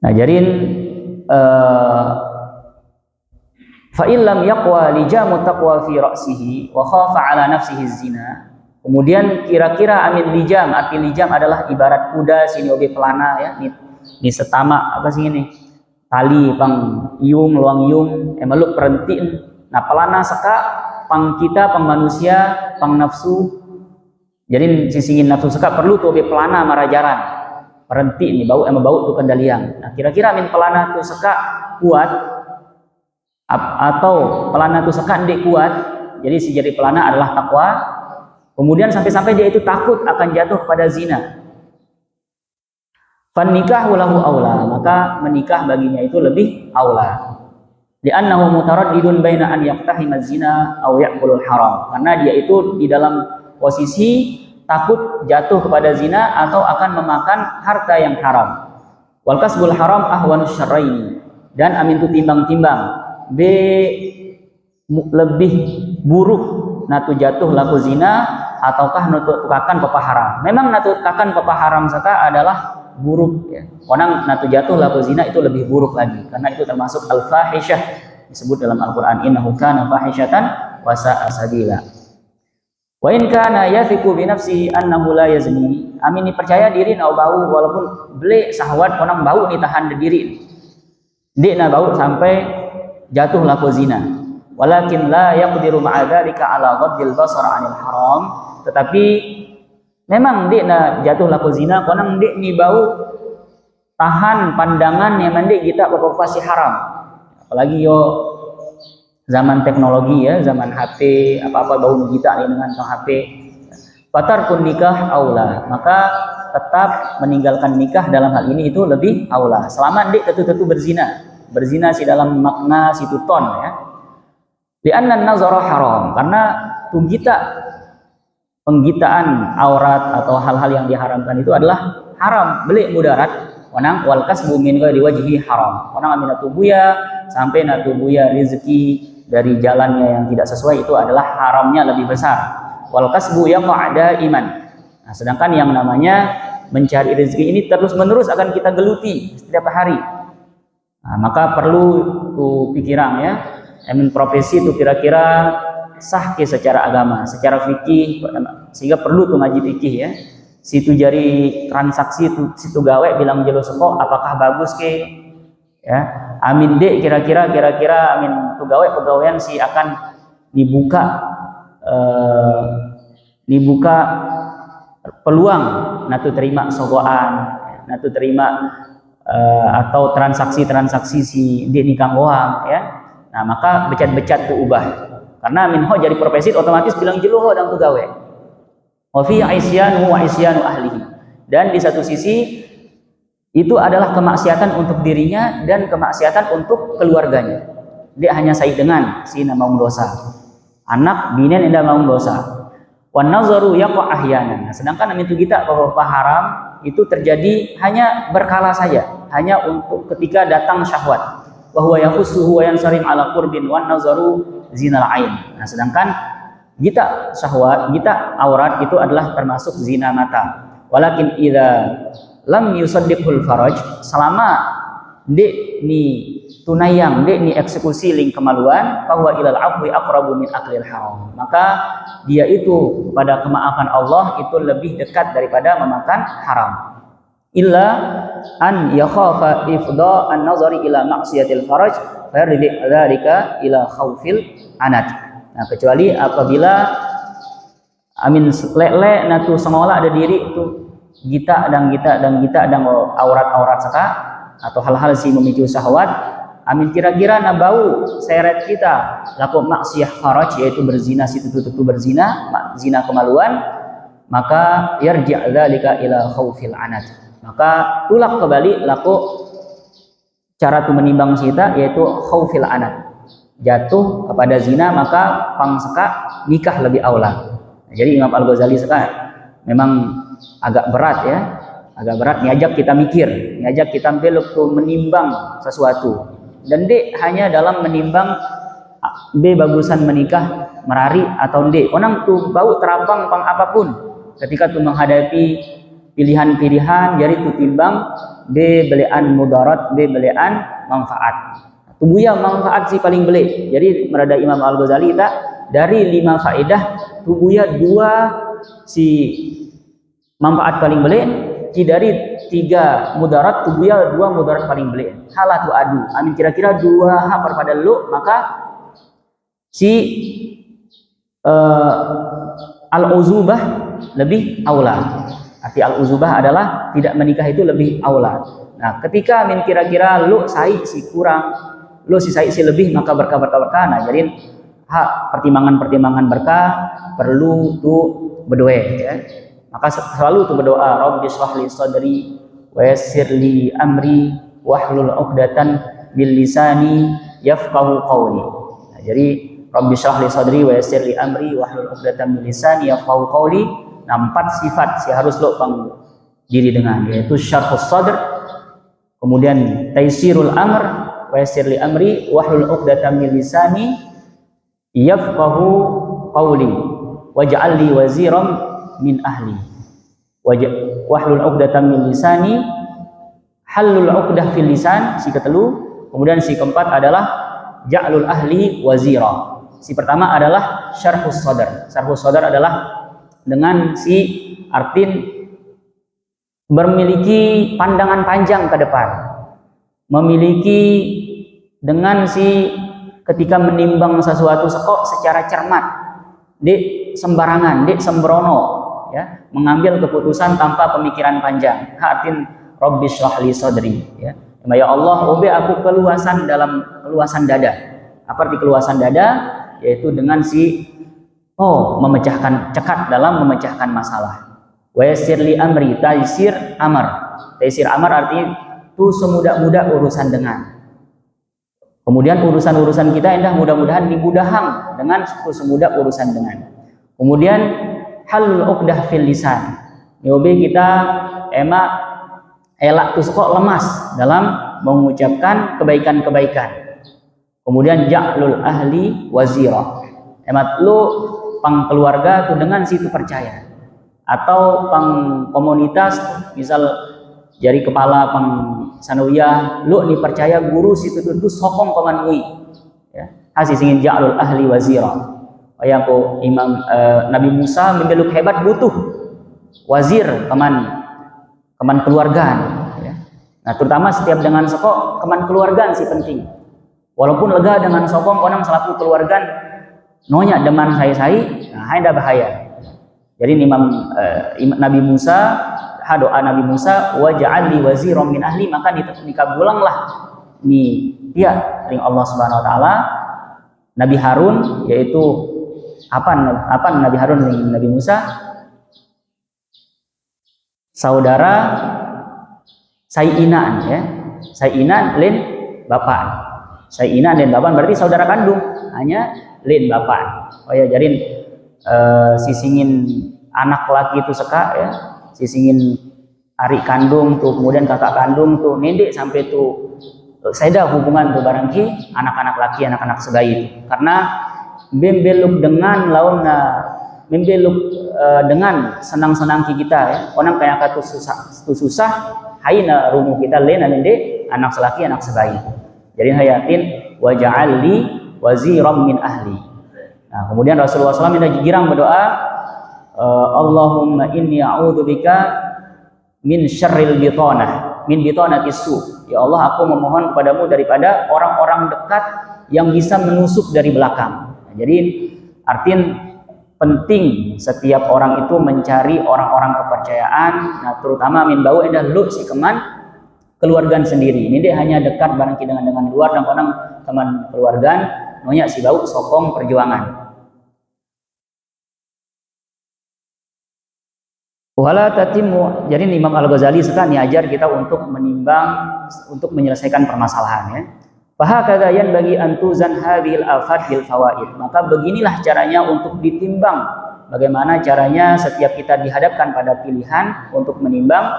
Nah, jadiin fa illam yaqwa lijamu taqwa fi ra'sihi wa khafa ala nafsihi zina. Kemudian kira-kira amin lijam, arti lijam adalah ibarat kuda sini oge pelana ya, ini setama apa sih ini? Tali pang iung luang iung emaluk perentiin. Nah, pelana seka pang kita, pang manusia, pang nafsu. Jadi sisingin nafsu seka perlu tuh oge pelana marajaran. Perhenti ini bau bau tuh kendalian. Nah, kira-kira amin pelana tuh seka kuat atau pelana tuh seka ndek kuat. Jadi si jadi pelana adalah takwa. Kemudian sampai-sampai dia itu takut akan jatuh pada zina. Fan nikahu lahu aula, maka menikah baginya itu lebih aula. Li'annahu mutaraddidun baina an yaqtahima zina aw ya'kulul haram. Karena dia itu di dalam posisi takut jatuh kepada zina atau akan memakan harta yang haram. Wal kasbul haram ahwanus syarraini, dan amin tu timbang-timbang b lebih buruk natu jatuh laku zina ataukah natu tukakan papa haram. Memang natu tukakan papa haram saka adalah buruk ya. Konang natu jatuh laku zina itu lebih buruk lagi karena itu termasuk al-fahisyah, disebut dalam Al-Qur'an innahu kana fahishatan wa sa'a sabila. Wa in kana yafiqu bi nafsi annahu la yazni, amin percaya diri na bau walaupun beli syahwat konang bau ni tahan diri. Dik na bau sampai jatuh laku zina. Walakin la yaqdiru ma'a dzalika ala ghaddil basar 'anil haram, tetapi memang dik na jatuh laku zina konang dik ni bau tahan pandangan yang mendek kita apa si haram. Apalagi yo zaman teknologi ya, zaman HP, apa-apa bau kita dengan HP. Fatarkun nikah aula, maka tetap meninggalkan nikah dalam hal ini itu lebih aula. Selama dik tentu berzina si dalam makna situ ton ya. Li'anna an-nazara haram, karena penggitaan aurat atau hal-hal yang diharamkan itu adalah haram. Beli mudarat, wanang wal kasbu min ghairi wajhi haram. Wanang amin natubuya sampai natubuya rezeki dari jalannya yang tidak sesuai itu adalah haramnya lebih besar. Wal kasbu yaqa'da iman. Nah, sedangkan yang namanya mencari rezeki ini terus-menerus akan kita geluti setiap hari. Nah, maka perlu tuh pikiran ya. Profesi itu kira-kira sah ke secara agama, secara fikih, sehingga perlu tuh ngaji fikih ya. Situ jari transaksi itu situ gawe bilang jelo seko apakah bagus ke ya. Amin dek kira-kira amin tuh gawe pegawaian si akan dibuka peluang natu terima sogoan, natu terima atau transaksi si dek nikah goang ya. Nah, maka becat-becat tuh ubah. Karena minho jadi profesi otomatis bilang jeluh dan tuh gawe. Wa fi isyanu wa isyanu ahlihi. Dan di satu sisi itu adalah kemaksiatan untuk dirinya dan kemaksiatan untuk keluarganya. Dia hanya said dengan si nama dosa. Anak binen indah mau dosa. Wan nazaru yaqa ahyanan. Sedangkan itu kita apa haram itu terjadi hanya berkala saja, hanya untuk ketika datang syahwat. Wa huwa yakhussuhu wa yansarim ala qurbin wan nazaru zinal ain. Nah, sedangkan kita syahwat, kita aurat itu adalah termasuk zina mata. Walakin idza lam yusaddiqul faraj, selama dek ni tunayang dek ni eksekusi ling kemaluan, bahwa ilal afwi aqrabu min aklil haram. Maka dia itu pada kemaafan Allah itu lebih dekat daripada memakan haram. Illa an yakhafa ifda an-nazari ila maksiatil faraj fa yardi dzalika ila khaufil anat. Nah, kecuali apabila amin lek natu sengola ada diri itu gita dan aurat-aurat saka atau hal-hal si memicu syahwat, amin kira-kira na bau seret kita laku maksiat faraj, yaitu berzina, si tutu berzina, zina kemaluan, maka yarji' dzalika ila khaufil anat. Maka tulak kembali laku cara tu menimbang kita, yaitu khaufil anat, jatuh kepada zina, maka pangseka nikah lebih aula. Jadi Imam Al-Ghazali sekarang memang agak berat ya, agak berat ngajak kita mikir, ngajak kita belok tuh menimbang sesuatu. Dan D hanya dalam menimbang B bagusan menikah merari atau D. Orang tuh bau terapang pang apapun ketika tuh menghadapi pilihan-pilihan, jadi tuh timbang B belian mudarat, B belian manfaat. Tubuhnya manfaat sih paling beli. Jadi merada Imam Al-Ghazali tak dari 5 faedah tubuhnya 2 si manfaat paling beli, dari 3 mudarat tubuhnya 2 mudarat paling beli. Halah tu adu. Amin kira-kira 2 hak pada lu, maka si al-uzubah lebih aula. Arti al-uzubah adalah tidak menikah itu lebih aula. Nah, ketika amin kira-kira lu sai si kurang, lu si sai si lebih, maka berkah. Nah, jadi hak pertimbangan berkah perlu tuh berdoa ya. Maka selalu tuh berdoa, Rabbi shrah li sadri wa yassir li amri wahlul 'uqdatan bil lisani yafqahu qawli. Nah, jadi Rabbi shrah li sadri wa yassir li amri wahlul 'uqdatan bil lisani yafqahu qawli. Nah, 4 sifat si harus lo pang diri dengan, yaitu syarhus sadr, kemudian taisirul amr wa yassir li amri wahlul 'uqdatan bil lisani yafqahu qawli waj'al li waziran min ahli wahlul 'uqdatam min lisani halul 'uqdah fil lisan. Si ketelu, kemudian si keempat adalah ja'lul ahli wazira. Si pertama adalah syarhus sadar. Syarhus sadar adalah dengan si artin memiliki pandangan panjang ke depan, memiliki dengan si ketika menimbang sesuatu sekok secara cermat, di sembarangan, di sembrono ya, mengambil keputusan tanpa pemikiran panjang. Hatin Rabbi shrah li sadri ya. Ya Allah, obe aku keluasan dalam keluasan dada. Apa arti keluasan dada? Yaitu dengan si memecahkan cekat dalam memecahkan masalah. Wa yassir li amri, taisir amr. Taisir amr artinya tu semudah-mudah urusan dengan. Kemudian urusan-urusan kita indah mudah-mudahan dimudahkan dengan semudah urusan dengan. Kemudian halul 'uqdah fil lisan. Nyobe kita elak tu kok lemas dalam mengucapkan kebaikan-kebaikan. Kemudian ja'lul ahli wazira. Emat lu pang keluarga tu dengan situ percaya. Atau pang komunitas misal jadi kepala pang sanawiyah lu dipercaya guru situ tu sokong komanui ya. Hasil singin ja'lul ahli wazira. Kayak ko Imam Nabi Musa membeluk hebat butuh wazir keman keluargaan ya. Nah, terutama setiap dengan sokong keman keluargaan sih penting. Walaupun lega dengan sokong orang selaku keluargaan nonya deman saya nah ada bahaya. Jadi Nabi Musa doa Nabi Musa waj'al li waziran min ahli, maka dikabulanglah ni dia ring Allah Subhanahu wa taala Nabi Harun, yaitu apa Nabi Harun ring Nabi Musa saudara Sayyidina ya. Sayyidina len bapak. Sayyidina len bapak berarti saudara kandung, hanya len bapak. Oh ya, jadi sisingin anak laki itu seka ya. Sisingin adik kandung tuh, kemudian kakak kandung tuh, nendek sampai tuh saya ada hubungan tuh barangki anak-anak laki, anak-anak sebayi itu. Karena membeluk dengan launa, membeluk dengan senang-senang kita ya. Orang kayak kata susah, haina rumu kita lena nendek anak selaki, anak sebayi. Jadi hayatin waj'alli waziram min ahli. Nah, kemudian Rasulullah SAW minta girang berdoa, Allahumma inni a'udzubika min syarril bitanah, min bitanatis su. Ya Allah, aku memohon kepadamu daripada orang-orang dekat yang bisa menusuk dari belakang. Nah, jadi artinya penting setiap orang itu mencari orang-orang kepercayaan. Nah, terutama min bau endah lu si keman keluargaan sendiri. Ini dia hanya dekat barang dengan luar dan orang teman keluargaan nonya si bau sokong perjuangan. Wala tatimu. Jadi Imam Al-Ghazali sekarang ajar kita untuk menimbang, untuk menyelesaikan permasalahan ya. Fahakadha yanbaghi an tuzan hadhil afat bil fawaid. Maka beginilah caranya untuk ditimbang. Bagaimana caranya setiap kita dihadapkan pada pilihan untuk menimbang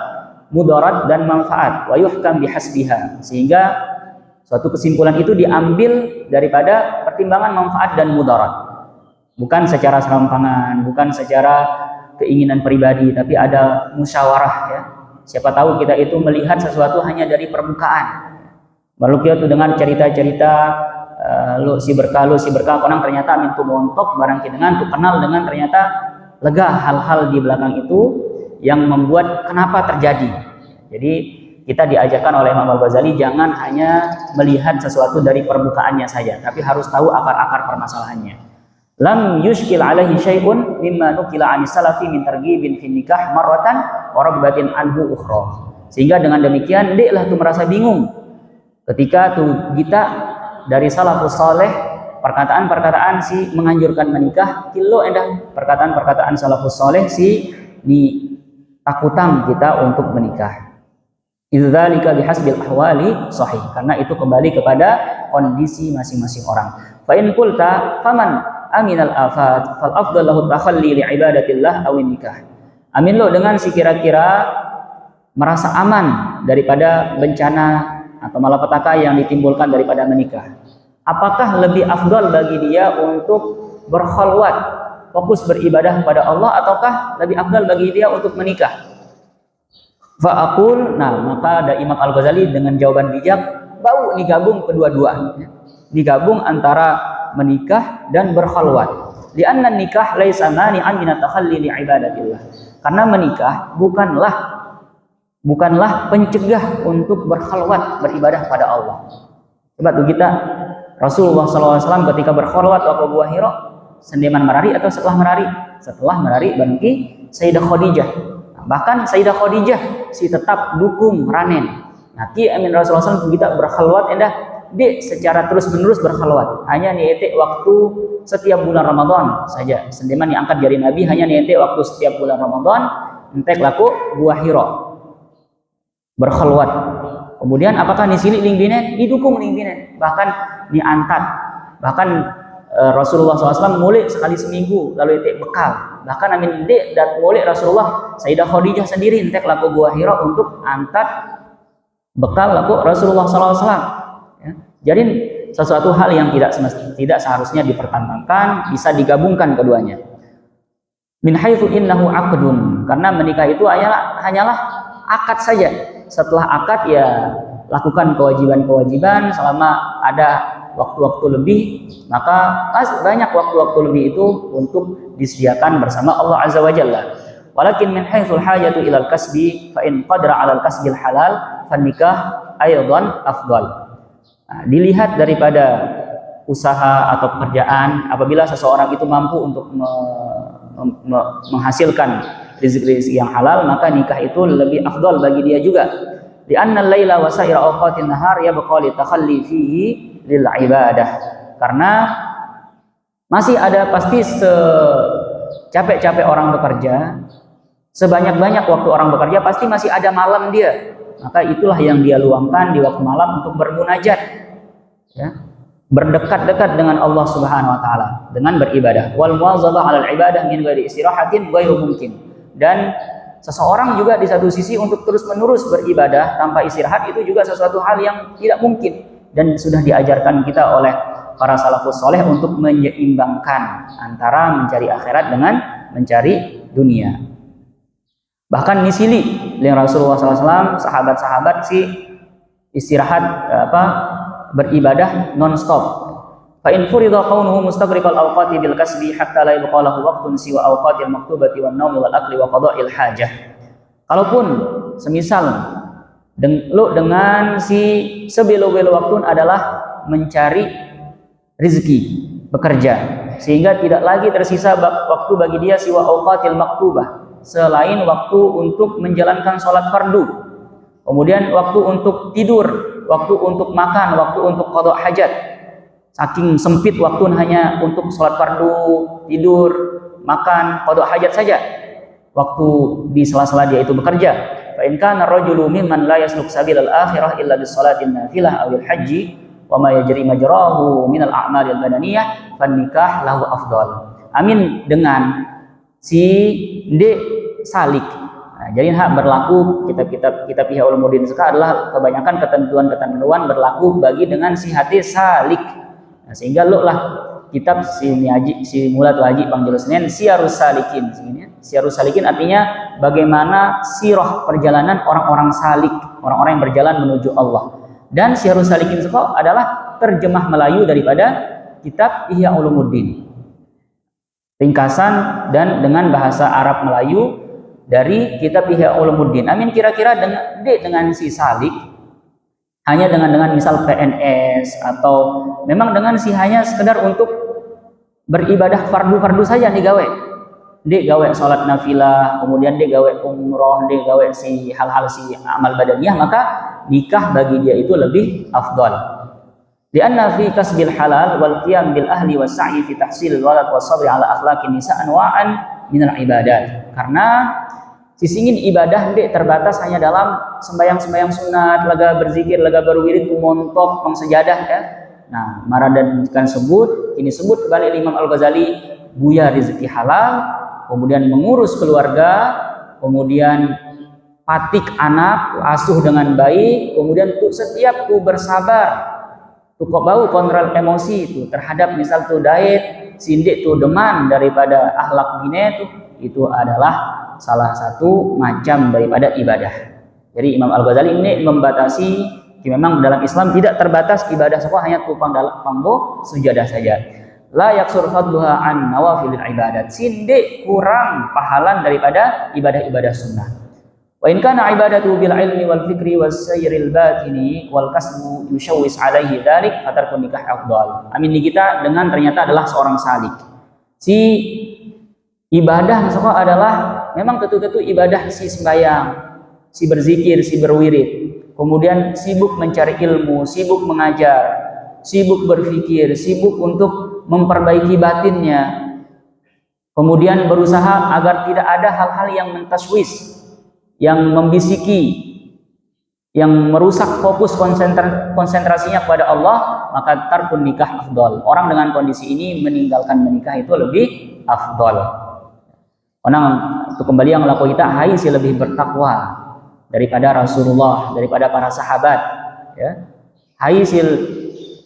mudarat dan manfaat. Wa yuhkam bihasbiha. Sehingga suatu kesimpulan itu diambil daripada pertimbangan manfaat dan mudarat. Bukan secara serampangan, bukan secara keinginan pribadi, tapi ada musyawarah ya. Siapa tahu kita itu melihat sesuatu hanya dari permukaan. Baru kita tuh dengar cerita-cerita lu si berkah, orang ternyata mintu montok barang kita dengan tuh kenal dengan ternyata lega hal-hal di belakang itu yang membuat kenapa terjadi. Jadi kita diajarkan oleh Imam Al-Ghazali jangan hanya melihat sesuatu dari permukaannya saja, tapi harus tahu akar-akar permasalahannya. Lam yushkil alaihi syai'un mimma nukila anis salafi min targhibin fin nikah marratan wa rabbatin anhu ukhra. Sehingga dengan demikian ndeklah tu merasa bingung ketika tu kita dari salafus saleh perkataan-perkataan si menganjurkan menikah kilo endah perkataan-perkataan salafus saleh si di takutan kita untuk menikah. Idzalika bihasbil ahwali sahih, karena itu kembali kepada kondisi masing-masing orang. Fa in qulta faman aminal afat fal afdal lahu takhalli li ibadatillah aw nikah. Amin lo dengan si kira-kira merasa aman daripada bencana atau malapetaka yang ditimbulkan daripada menikah. Apakah lebih afdal bagi dia untuk berkhalwat, fokus beribadah kepada Allah, ataukah lebih afdal bagi dia untuk menikah? Fa'aqul, nah maka ada Imam Al-Ghazali dengan jawaban bijak, bau digabung kedua-duanya. Digabung antara menikah dan berkhalwat. Li'anna nikah laisa mani'an min at-takhalli li ibadatillah. Karena menikah bukanlah pencegah untuk berkhalwat beribadah pada Allah. Coba tuh kita Rasulullah SAW ketika berkhalwat waktu Gua Hira sendiman merari atau setelah merari? Setelah merari bangki Sayyidah Khadijah. Nah, bahkan Sayyidah Khadijah si tetap dukung ranen. Nah, ki amin Rasulullah SAW kita berkhalwat endah di secara terus-menerus berkhalwat. Hanya niete waktu setiap bulan Ramadan saja. Sendiman diangkat dari Nabi hanya niete waktu setiap bulan Ramadan entek laku Gua Hira berkhalwat. Kemudian apakah nisili lingbinen? Didukung lingbinen, bahkan diantat. Bahkan Rasulullah SAW mulai sekali seminggu lalu entek bekal. Bahkan amin dek dan mulai Rasulullah Sayyidah Khadijah sendiri entek laku Gua Hira untuk antat bekal laku Rasulullah SAW. Ya. Jadi sesuatu hal yang tidak seharusnya dipertentangkan, bisa digabungkan keduanya. Min haitsu innahu aqdun, karena menikah itu hanyalah akad saja. Setelah akad ya lakukan kewajiban-kewajiban selama ada waktu-waktu lebih, maka banyak waktu-waktu lebih itu untuk disediakan bersama Allah Azza wa Jalla. Walakin min haitsul hajatu ilal kasbi fa in qadra 'alal kasbil halal fan nikah aidan afdal. Nah, dilihat daripada usaha atau pekerjaan, apabila seseorang itu mampu untuk menghasilkan rezeki yang halal, maka nikah itu lebih afdal bagi dia juga. Di anna al-laila wa sa'ira awqatin nahar yabqa li takhalli fihi lil ibadah. Karena masih ada pasti capek-capek orang bekerja, sebanyak-banyak waktu orang bekerja pasti masih ada malam dia. Maka itulah yang dia luangkan di waktu malam untuk bermunajat, ya, berdekat-dekat dengan Allah Subhanahu wa taala dengan beribadah. Wal muwazabah 'alal ibadah min ghairi istirahatin ghairu mungkin. Dan seseorang juga di satu sisi untuk terus-menerus beribadah tanpa istirahat itu juga sesuatu hal yang tidak mungkin, dan sudah diajarkan kita oleh para salafus soleh untuk menyeimbangkan antara mencari akhirat dengan mencari dunia. Bahkan nisili yang Rasulullah SAW sahabat-sahabat si istirahat beribadah non-stop. Fa in furida kaunuhu mustagriqal awqati bil kasbi hatta la yabqa lahu waqtun siwa awqatil maktubati wan naumi wal akli wa qada'il hajah. Kalaupun semisal dengan si sebelo-belo waktu adalah mencari rezeki, bekerja, sehingga tidak lagi tersisa waktu bagi dia siwa awqatil maktubah, selain waktu untuk menjalankan sholat fardu, kemudian waktu untuk tidur, waktu untuk makan, waktu untuk qada hajat. Saking sempit waktu hanya untuk sholat fardu, tidur, makan, qada hajat saja. Waktu di sela-sela dia itu bekerja. Fa in kana ar-rajulu mimman la yasluk sabilal akhirah illa bis salatin nafilah awil haji wa ma yajri majrahu minal a'malil badaniyah fan nikah lahu afdal. Amin dengan si D salik. Nah, jadi hak berlaku kita pihak ulumuddin sekalian adalah kebanyakan ketentuan berlaku bagi dengan si hati salik. Nah, sehingga lo lah kitab si Mulatul Haji Pangjul Senin Siyarus Salikin. Siyarus Salikin artinya bagaimana sirah perjalanan orang-orang salik, orang-orang yang berjalan menuju Allah. Dan Siyarus Salikin adalah terjemah Melayu daripada kitab Ihya Ulumuddin. Ringkasan dan dengan bahasa Arab Melayu dari kitab Ihya Ulumuddin. Amin kira-kira dengan si salik hanya dengan misal PNS atau memang dengan si hanya sekedar untuk beribadah fardu saja nih gawe. Dia gawe salat nafilah, kemudian dia gawe umroh, dia gawe si hal-hal si amal badaniyah, maka nikah bagi dia itu lebih afdal. Lianna fi kasbil halal wal qiyam bil ahli was sa'i fi tahsilil walad was sabri ala akhlaqin nisa anwa'an minal ibadat. Karena sisingin ibadah dek terbatas hanya dalam sembahyang sunat, laga berzikir, laga berwirid, montok, mengsejadah ya. Nah, maradan kan ini sebut kembali Imam Al-Ghazali buya rezeki halal, kemudian mengurus keluarga, kemudian patik anak, asuh dengan baik, kemudian tuh setiap tuh bersabar, tuh kok bau kontrol emosi itu terhadap misal tuh diet, sindik tuh deman daripada akhlak bine itu adalah salah satu macam daripada ibadah. Jadi Imam Al-Ghazali ini membatasi memang dalam Islam tidak terbatas ibadah semua hanya tupang dalam panggo sujadah saja. La yaksur fadluha an nawafilil ibadat. Sinde kurang pahalan daripada ibadah-ibadah sunnah. Wa in kana ibadatu bil ilmi wal fikri was sayril batini wal kasbu yushawwis alaihi dzalik fatarkun nikah afdal. Amin kita dengan ternyata adalah seorang salik. Si ibadah misalnya adalah memang tentu ibadah si sembahyang, si berzikir, si berwirid. Kemudian sibuk mencari ilmu, sibuk mengajar, sibuk berpikir, sibuk untuk memperbaiki batinnya. Kemudian berusaha agar tidak ada hal-hal yang mentaswis, yang membisiki, yang merusak fokus konsentrasinya kepada Allah, maka tarkun nikah afdal. Orang dengan kondisi ini meninggalkan menikah itu lebih afdal. Orang untuk kembali yang laku kita haisi lebih bertakwa daripada Rasulullah, daripada para sahabat ya. Haisil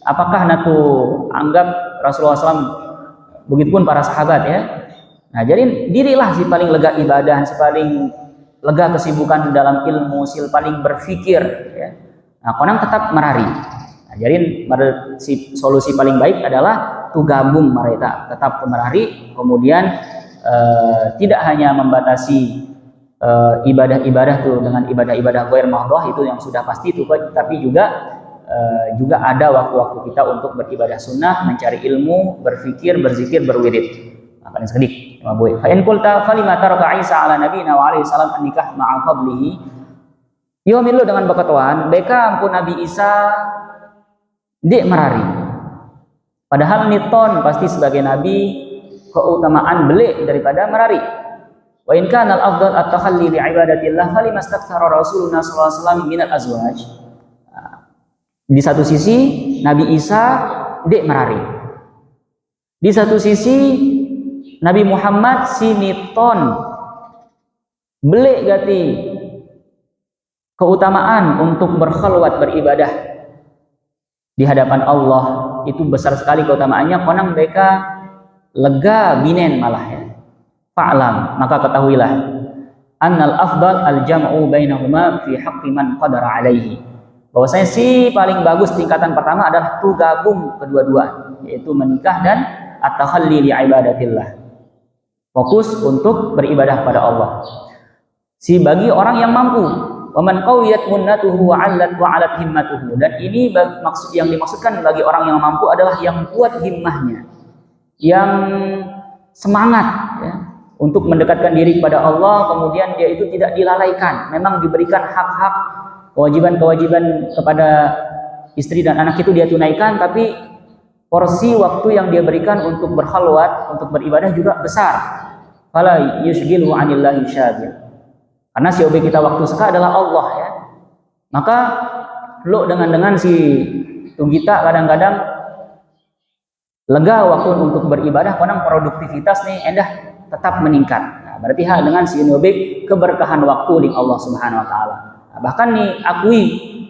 apakah natu anggap Rasulullah SAW begitupun para sahabat ya. Nah jadi dirilah si paling lega ibadah, si paling lega kesibukan dalam ilmu, si paling berpikir ya. Nah konang tetap merari. Nah, jadi si solusi paling baik adalah tu gabung mereka tetap merari, kemudian tidak hanya membatasi ibadah-ibadah tuh dengan ibadah-ibadah ghair mahdhah itu yang sudah pasti tuh, tapi juga ada waktu-waktu kita untuk beribadah sunnah, mencari ilmu, berfikir, berzikir, berwirid. Akan sekedik mabui. Fa in qulta falima taraka Isa ala nabiyina wa alaihi salam an-nikah ma'a fadlihi. Yo milu dengan bakatuan, beka ampun Nabi Isa dek merari. Padahal niton pasti sebagai nabi keutamaan belik daripada merari. Wa in kana al-afdal at-takhalli li ibadatillah falimastakthara Rasulullah sallallahu alaihi wasallam min al-azwaj. Di satu sisi Nabi Isa dek merari. Di satu sisi Nabi Muhammad siniton belik gati keutamaan untuk berkhalwat beribadah di hadapan Allah itu besar sekali keutamaannya. Konang mereka lega binen malah ya. Fa'lam, maka ketahuilah annal afdal al-jam'u bainahuma fi haqqi man qadara alaihi Bahwasanya si paling bagus tingkatan pertama adalah tuh gabung kedua-dua, yaitu menikah dan at-takhalli li ibadatillah. Fokus untuk beribadah pada Allah. Si bagi orang yang mampu, waman qawiyat munnatuhu wa 'alat himmatuhu. Dan ini maksud yang dimaksudkan bagi orang yang mampu adalah yang kuat himmahnya, yang semangat ya, untuk mendekatkan diri kepada Allah, kemudian dia itu tidak dilalaikan, memang diberikan hak-hak, kewajiban-kewajiban kepada istri dan anak itu dia tunaikan, tapi porsi waktu yang dia berikan untuk berkhalwat, untuk beribadah juga besar. Fala yushghilu 'anillahi syagil. Karena si objek kita waktu seka adalah Allah ya. Maka lo dengan si kita kadang-kadang lega waktu untuk beribadah, kadang produktivitas nih endah tetap meningkat. Nah, berarti hal dengan si objek keberkahan waktu di Allah Subhanahu wa taala. Nah, bahkan nih akui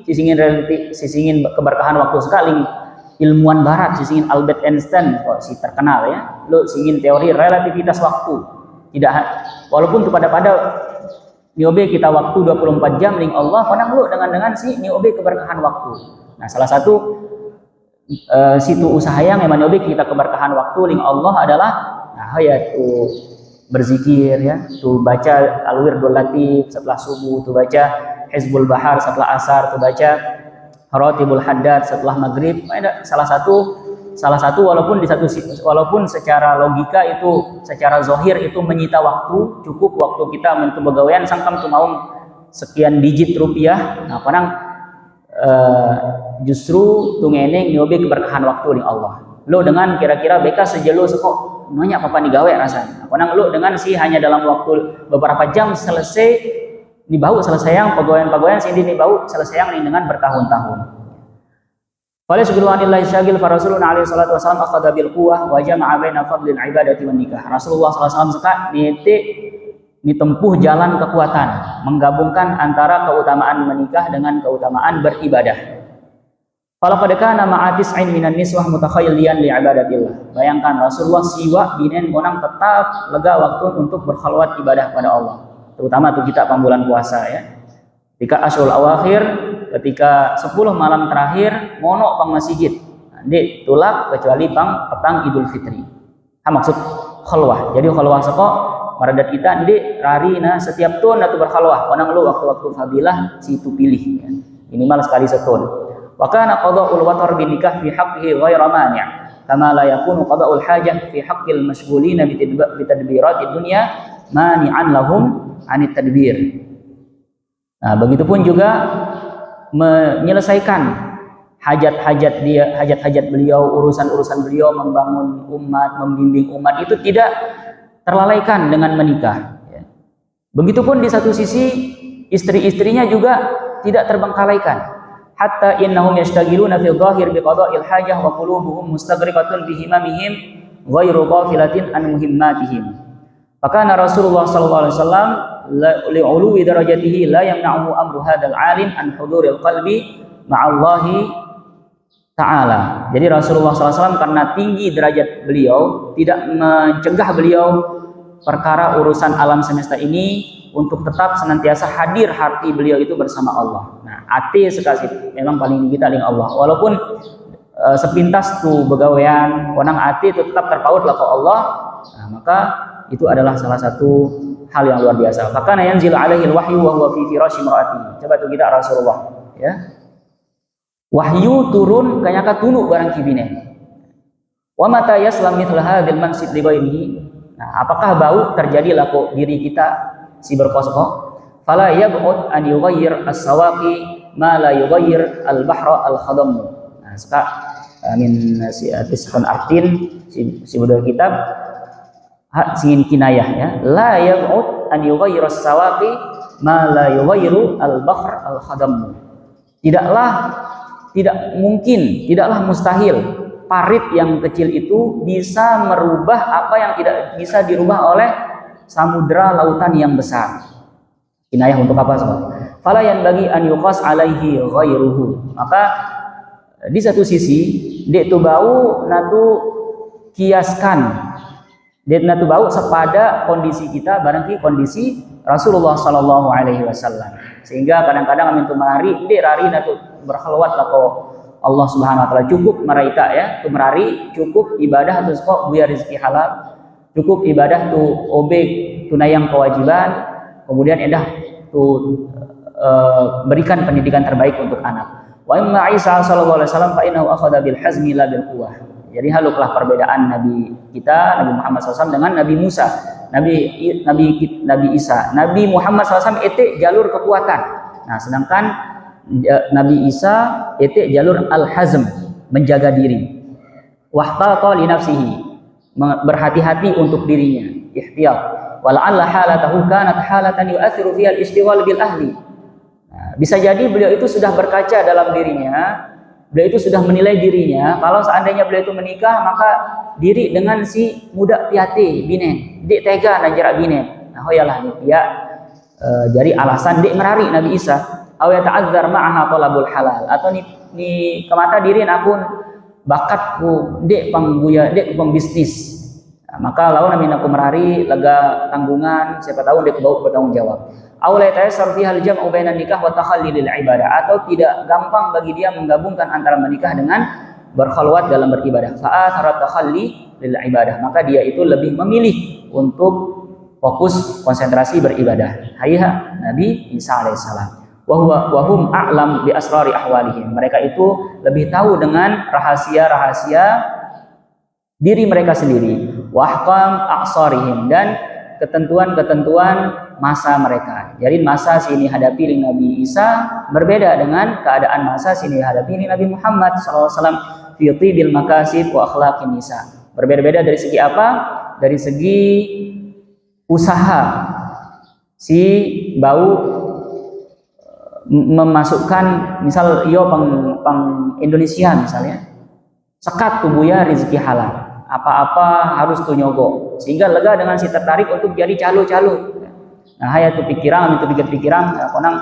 sisingin keberkahan waktu sekali ilmuwan barat, sisingin Albert Einstein kok si terkenal ya. Lo singin teori relativitas waktu. Tidak, walaupun pada niobe kita waktu 24 jam ning Allah, kadang lu dengan si niobe keberkahan waktu. Nah, salah satu situ usaha yang memang niobe kita keberkahan waktu ning Allah adalah yaitu berzikir ya, tuh baca al-wirdul latif setelah subuh, tuh baca hizbul bahar setelah asar, tuh baca ratibul haddad setelah maghrib. Salah satu walaupun secara logika itu, secara zohir itu menyita waktu, cukup waktu kita untuk begawean sangkam tuh mau sekian digit rupiah. Nah, kadang justru tuh ngeneng nyobe keberkahan waktu ning Allah. Lo dengan kira-kira beka sejelo sekok nanya apa digawe rasanya. Nah, kadang lo dengan sih hanya dalam waktu beberapa jam selesai dibau selesai yang pegawaian sini dibau selesai yang dengan bertahun-tahun. Qala subhanallahi syagil fa rasuluna alaihi salatu wasallam akhadha bil quwwah wa jama'a baina fadlil ibadati wan nikah. Rasulullah sallallahu alaihi wasallam sekat ditempuh jalan kekuatan, menggabungkan antara keutamaan menikah dengan keutamaan beribadah. Qala qad kana ma'a tis'in minan niswah mutakhayyilan li ibadatillah. Bayangkan Rasulullah siwa binen konang tetap lega waktu untuk berkhalwat ibadah pada Allah. Terutama tuh kita bulan puasa ya. Ketika Asyurul Awakhir, ketika 10 malam terakhir mono pang masjid. Nanti tulak kecuali pang petang Idul Fitri. Maksud khalwah. Jadi khalwah seko maradat kita nanti rarina setiap tahun atau berkhalwah. Onang lu waktu-waktu fadilah situ pilih ya. Minimal sekali setahun. Wa kana qada'ul watar bin nikah fi haqqihi ghairu mani'. Kama la yakunu qada'ul hajah fi haqqil mashghulina bi tadbiratid dunya mani'an lahum 'anit tadbir. Nah, begitupun juga menyelesaikan hajat-hajat beliau, urusan-urusan beliau, membangun umat, membimbing umat itu tidak terlalaikan dengan menikah. Begitupun di satu sisi istri-istrinya juga tidak terbengkalaikan. Hatta innahum yashtagiluna fil dhahir biqada'il hajah wa qulubuhum mustaghriqatun bihimamihim ghairu ghafilatin an muhimmatihim. Maka Rasulullah sallallahu alaihi wasallam li'uluwi darajatihi la yamna'uhu amru hadzal 'alim an huduril qalbi ma'allahi ta'ala. Jadi Rasulullah SAW karena tinggi derajat beliau tidak mencegah beliau perkara urusan alam semesta ini untuk tetap senantiasa hadir hati beliau itu bersama Allah. Nah, hati sekasih memang paling tinggi taling Allah. Walaupun sepintas tuh begawean, konang hati itu tetap terpaut lah ke Allah. Nah, maka itu adalah salah satu hal yang luar biasa. Fakana yanzilu alaihi alwahyu wa huwa fi firasyi imraati. Coba tuh kita Rasulullah, ya. Wahyu turun kanyaka tunu barang kibine. Wa mata yaslam mithla hadzal mansib li ghairihi. Nah, apakah bau terjadi laku diri kita si berkosok? Fala yab'ud an yughayyir as-sawaqi ma la yughayyir al-bahra al-khadam. Nah, min si Tisfan Artin si budaya kitab singin kinayah ya, la yab'ud an yughayyir as-sawaqi ma la yughayyiru al-bahr al-khadam. Tidaklah mustahil parit yang kecil itu bisa merubah apa yang tidak bisa dirubah oleh samudra lautan yang besar. Kinayah untuk apa semua? Fala yanbaghi an yuqas alaihi ghairuhu. Maka di satu sisi dia itu bau natu kiaskan dia natu bau sepada kondisi kita barangkali kondisi Rasulullah sallallahu alaihi wasallam. Sehingga kadang-kadang amin tu merari, dek rari na tu berkhulwat lah ko Allah Subhanahu wa taala cukup meraita ya, tu merari cukup ibadah tu kok biar rezeki halal, cukup ibadah tu obek tunayang kewajiban, kemudian edah tu berikan pendidikan terbaik untuk anak. Wa imma Isa sallallahu alaihi wasallam fa innahu akhadha bil hazmi la bil quwwah. Jadi haluklah perbedaan Nabi kita, Nabi Muhammad SAW dengan Nabi Musa, Nabi Isa. Nabi Muhammad SAW itu jalur kekuatan. Nah, sedangkan Nabi Isa itu jalur al-hazm, menjaga diri. Wahtaqa li nafsihi, berhati-hati untuk dirinya, ihtiyat. Wala'alla halatahu kanat halatan yu'athiru fiha al-ishtighal bil ahli. Nah, bisa jadi beliau itu sudah berkaca dalam dirinya, beliau itu sudah menilai dirinya, kalau seandainya beliau itu menikah, maka diri dengan si muda piate binen, dek tega na jarak binen. Nah, hoyalah ni pia jadi alasan dek merari Nabi Isa, aw yata'azzar ma'aha talabul halal, atau ni kemata diri nakun bakatku dek pangbuya, dek pang bisnis. Nah, maka lawan namin aku merari lega tanggungan, siapa tahu dek bau bertanggung jawab. Aulai tayassar fiha al-jam'u bainan nikah wa takhalli lil ibadah, atau tidak gampang bagi dia menggabungkan antara menikah dengan berkhalwat dalam beribadah. Fa'atharat takhalli lil ibadah, maka dia itu lebih memilih untuk fokus konsentrasi beribadah. Hayya Nabi Isa alaihissalam. Wa hum a'lam bi asrari ahwalihim. Mereka itu lebih tahu dengan rahasia-rahasia diri mereka sendiri. Wa ahkam a'sarihim, dan ketentuan-ketentuan masa mereka. Jadi masa sini hadapi dengan Nabi Isa berbeda dengan keadaan masa sini hadapi dengan Nabi Muhammad SAW fi tibil makasib wa akhlaqin nisa. Berbeda-beda dari segi apa? Dari segi usaha si bau memasukkan, misal yo pang Indonesia misalnya sekat tubuhnya rezeki halal, apa-apa harus tu nyogo, sehingga lega dengan si tertarik untuk jadi calo-calo. Nah, hayat tu pikiran, itu pikir-pikiran, konang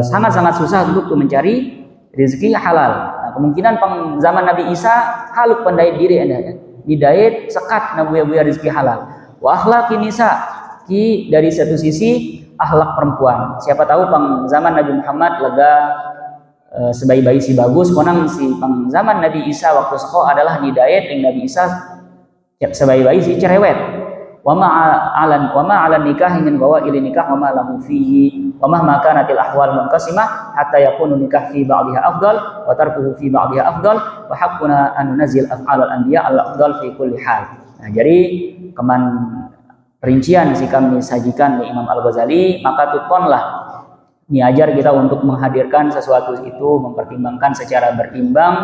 sangat-sangat susah untuk mencari rezeki halal. Nah, kemungkinan pang zaman Nabi Isa haluk pandai diri anda ya, didait sekat nabuya-buya rezeki halal. Wa akhlaqin nisa, ki dari satu sisi akhlak perempuan. Siapa tahu pang zaman Nabi Muhammad lega sebaik-baik si bagus, konang si pang zaman Nabi Isa waktu sekolah adalah didait dengan Nabi Isa sebaik-baik si cerewet. Wa ma'alan nikah ingin bawa ili nikah wa ma lahu fihi wa mahma kanatil ahwal munqasimah hatta yakunu nikah fi ba'dihha afdal wa tarkuhu fi ba'dihha afdal wa haqquna an nunzil af'alal anbiya al afdal fi kulli hal. Nah, jadi keman perincian si kami sajikan di Imam Al-Ghazali, maka tukonlah niajar kita untuk menghadirkan sesuatu itu, mempertimbangkan secara berimbang.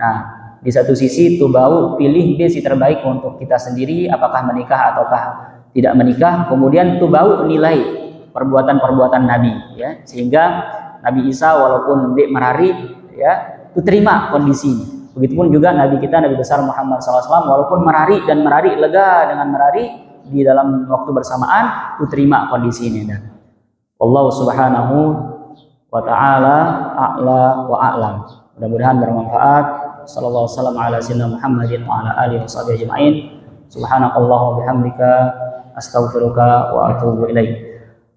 Nah, di satu sisi tu bau pilih dia si terbaik untuk kita sendiri, apakah menikah ataukah tidak menikah. Kemudian tu bau nilai perbuatan-perbuatan Nabi ya, sehingga Nabi Isa walaupun dek merari ya, tu terima kondisinya. Begitupun juga Nabi kita, Nabi besar Muhammad SAW, walaupun merari dan merari lega dengan merari di dalam waktu bersamaan, tu terima kondisi ini. Dan Allah Subhanahu wa ta'ala a'la wa a'lam. Mudah-mudahan bermanfaat. Sallallahu alaihi wasallam ala sayyidina Muhammadin wa ala alihi washabihi ajma'in. Subhanakallah wa bihamdika astaghfiruka wa atubu ilaik.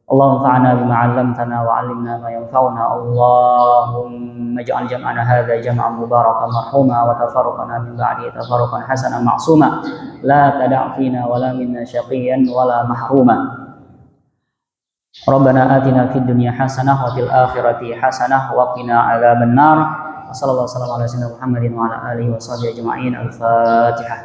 Allahumma fa'na bima 'allamtana wa 'allimna ma yanfa'una. Allahumma ij'al jam'ana hadza jam'an mubarakan marhuma wa tafarruqana min ba'di tafarruqan hasanan ma'suma. La tada' fina wa la minna syaqiyan wa la mahruma. Rabbana atina fid dunya hasanah wa fil akhirati hasanah wa qina 'adzaban nar. Sallallahu alaihi wasallam ala sayyidina Muhammadin wa ala alihi washabihi ajma'in. Al-Fatihah.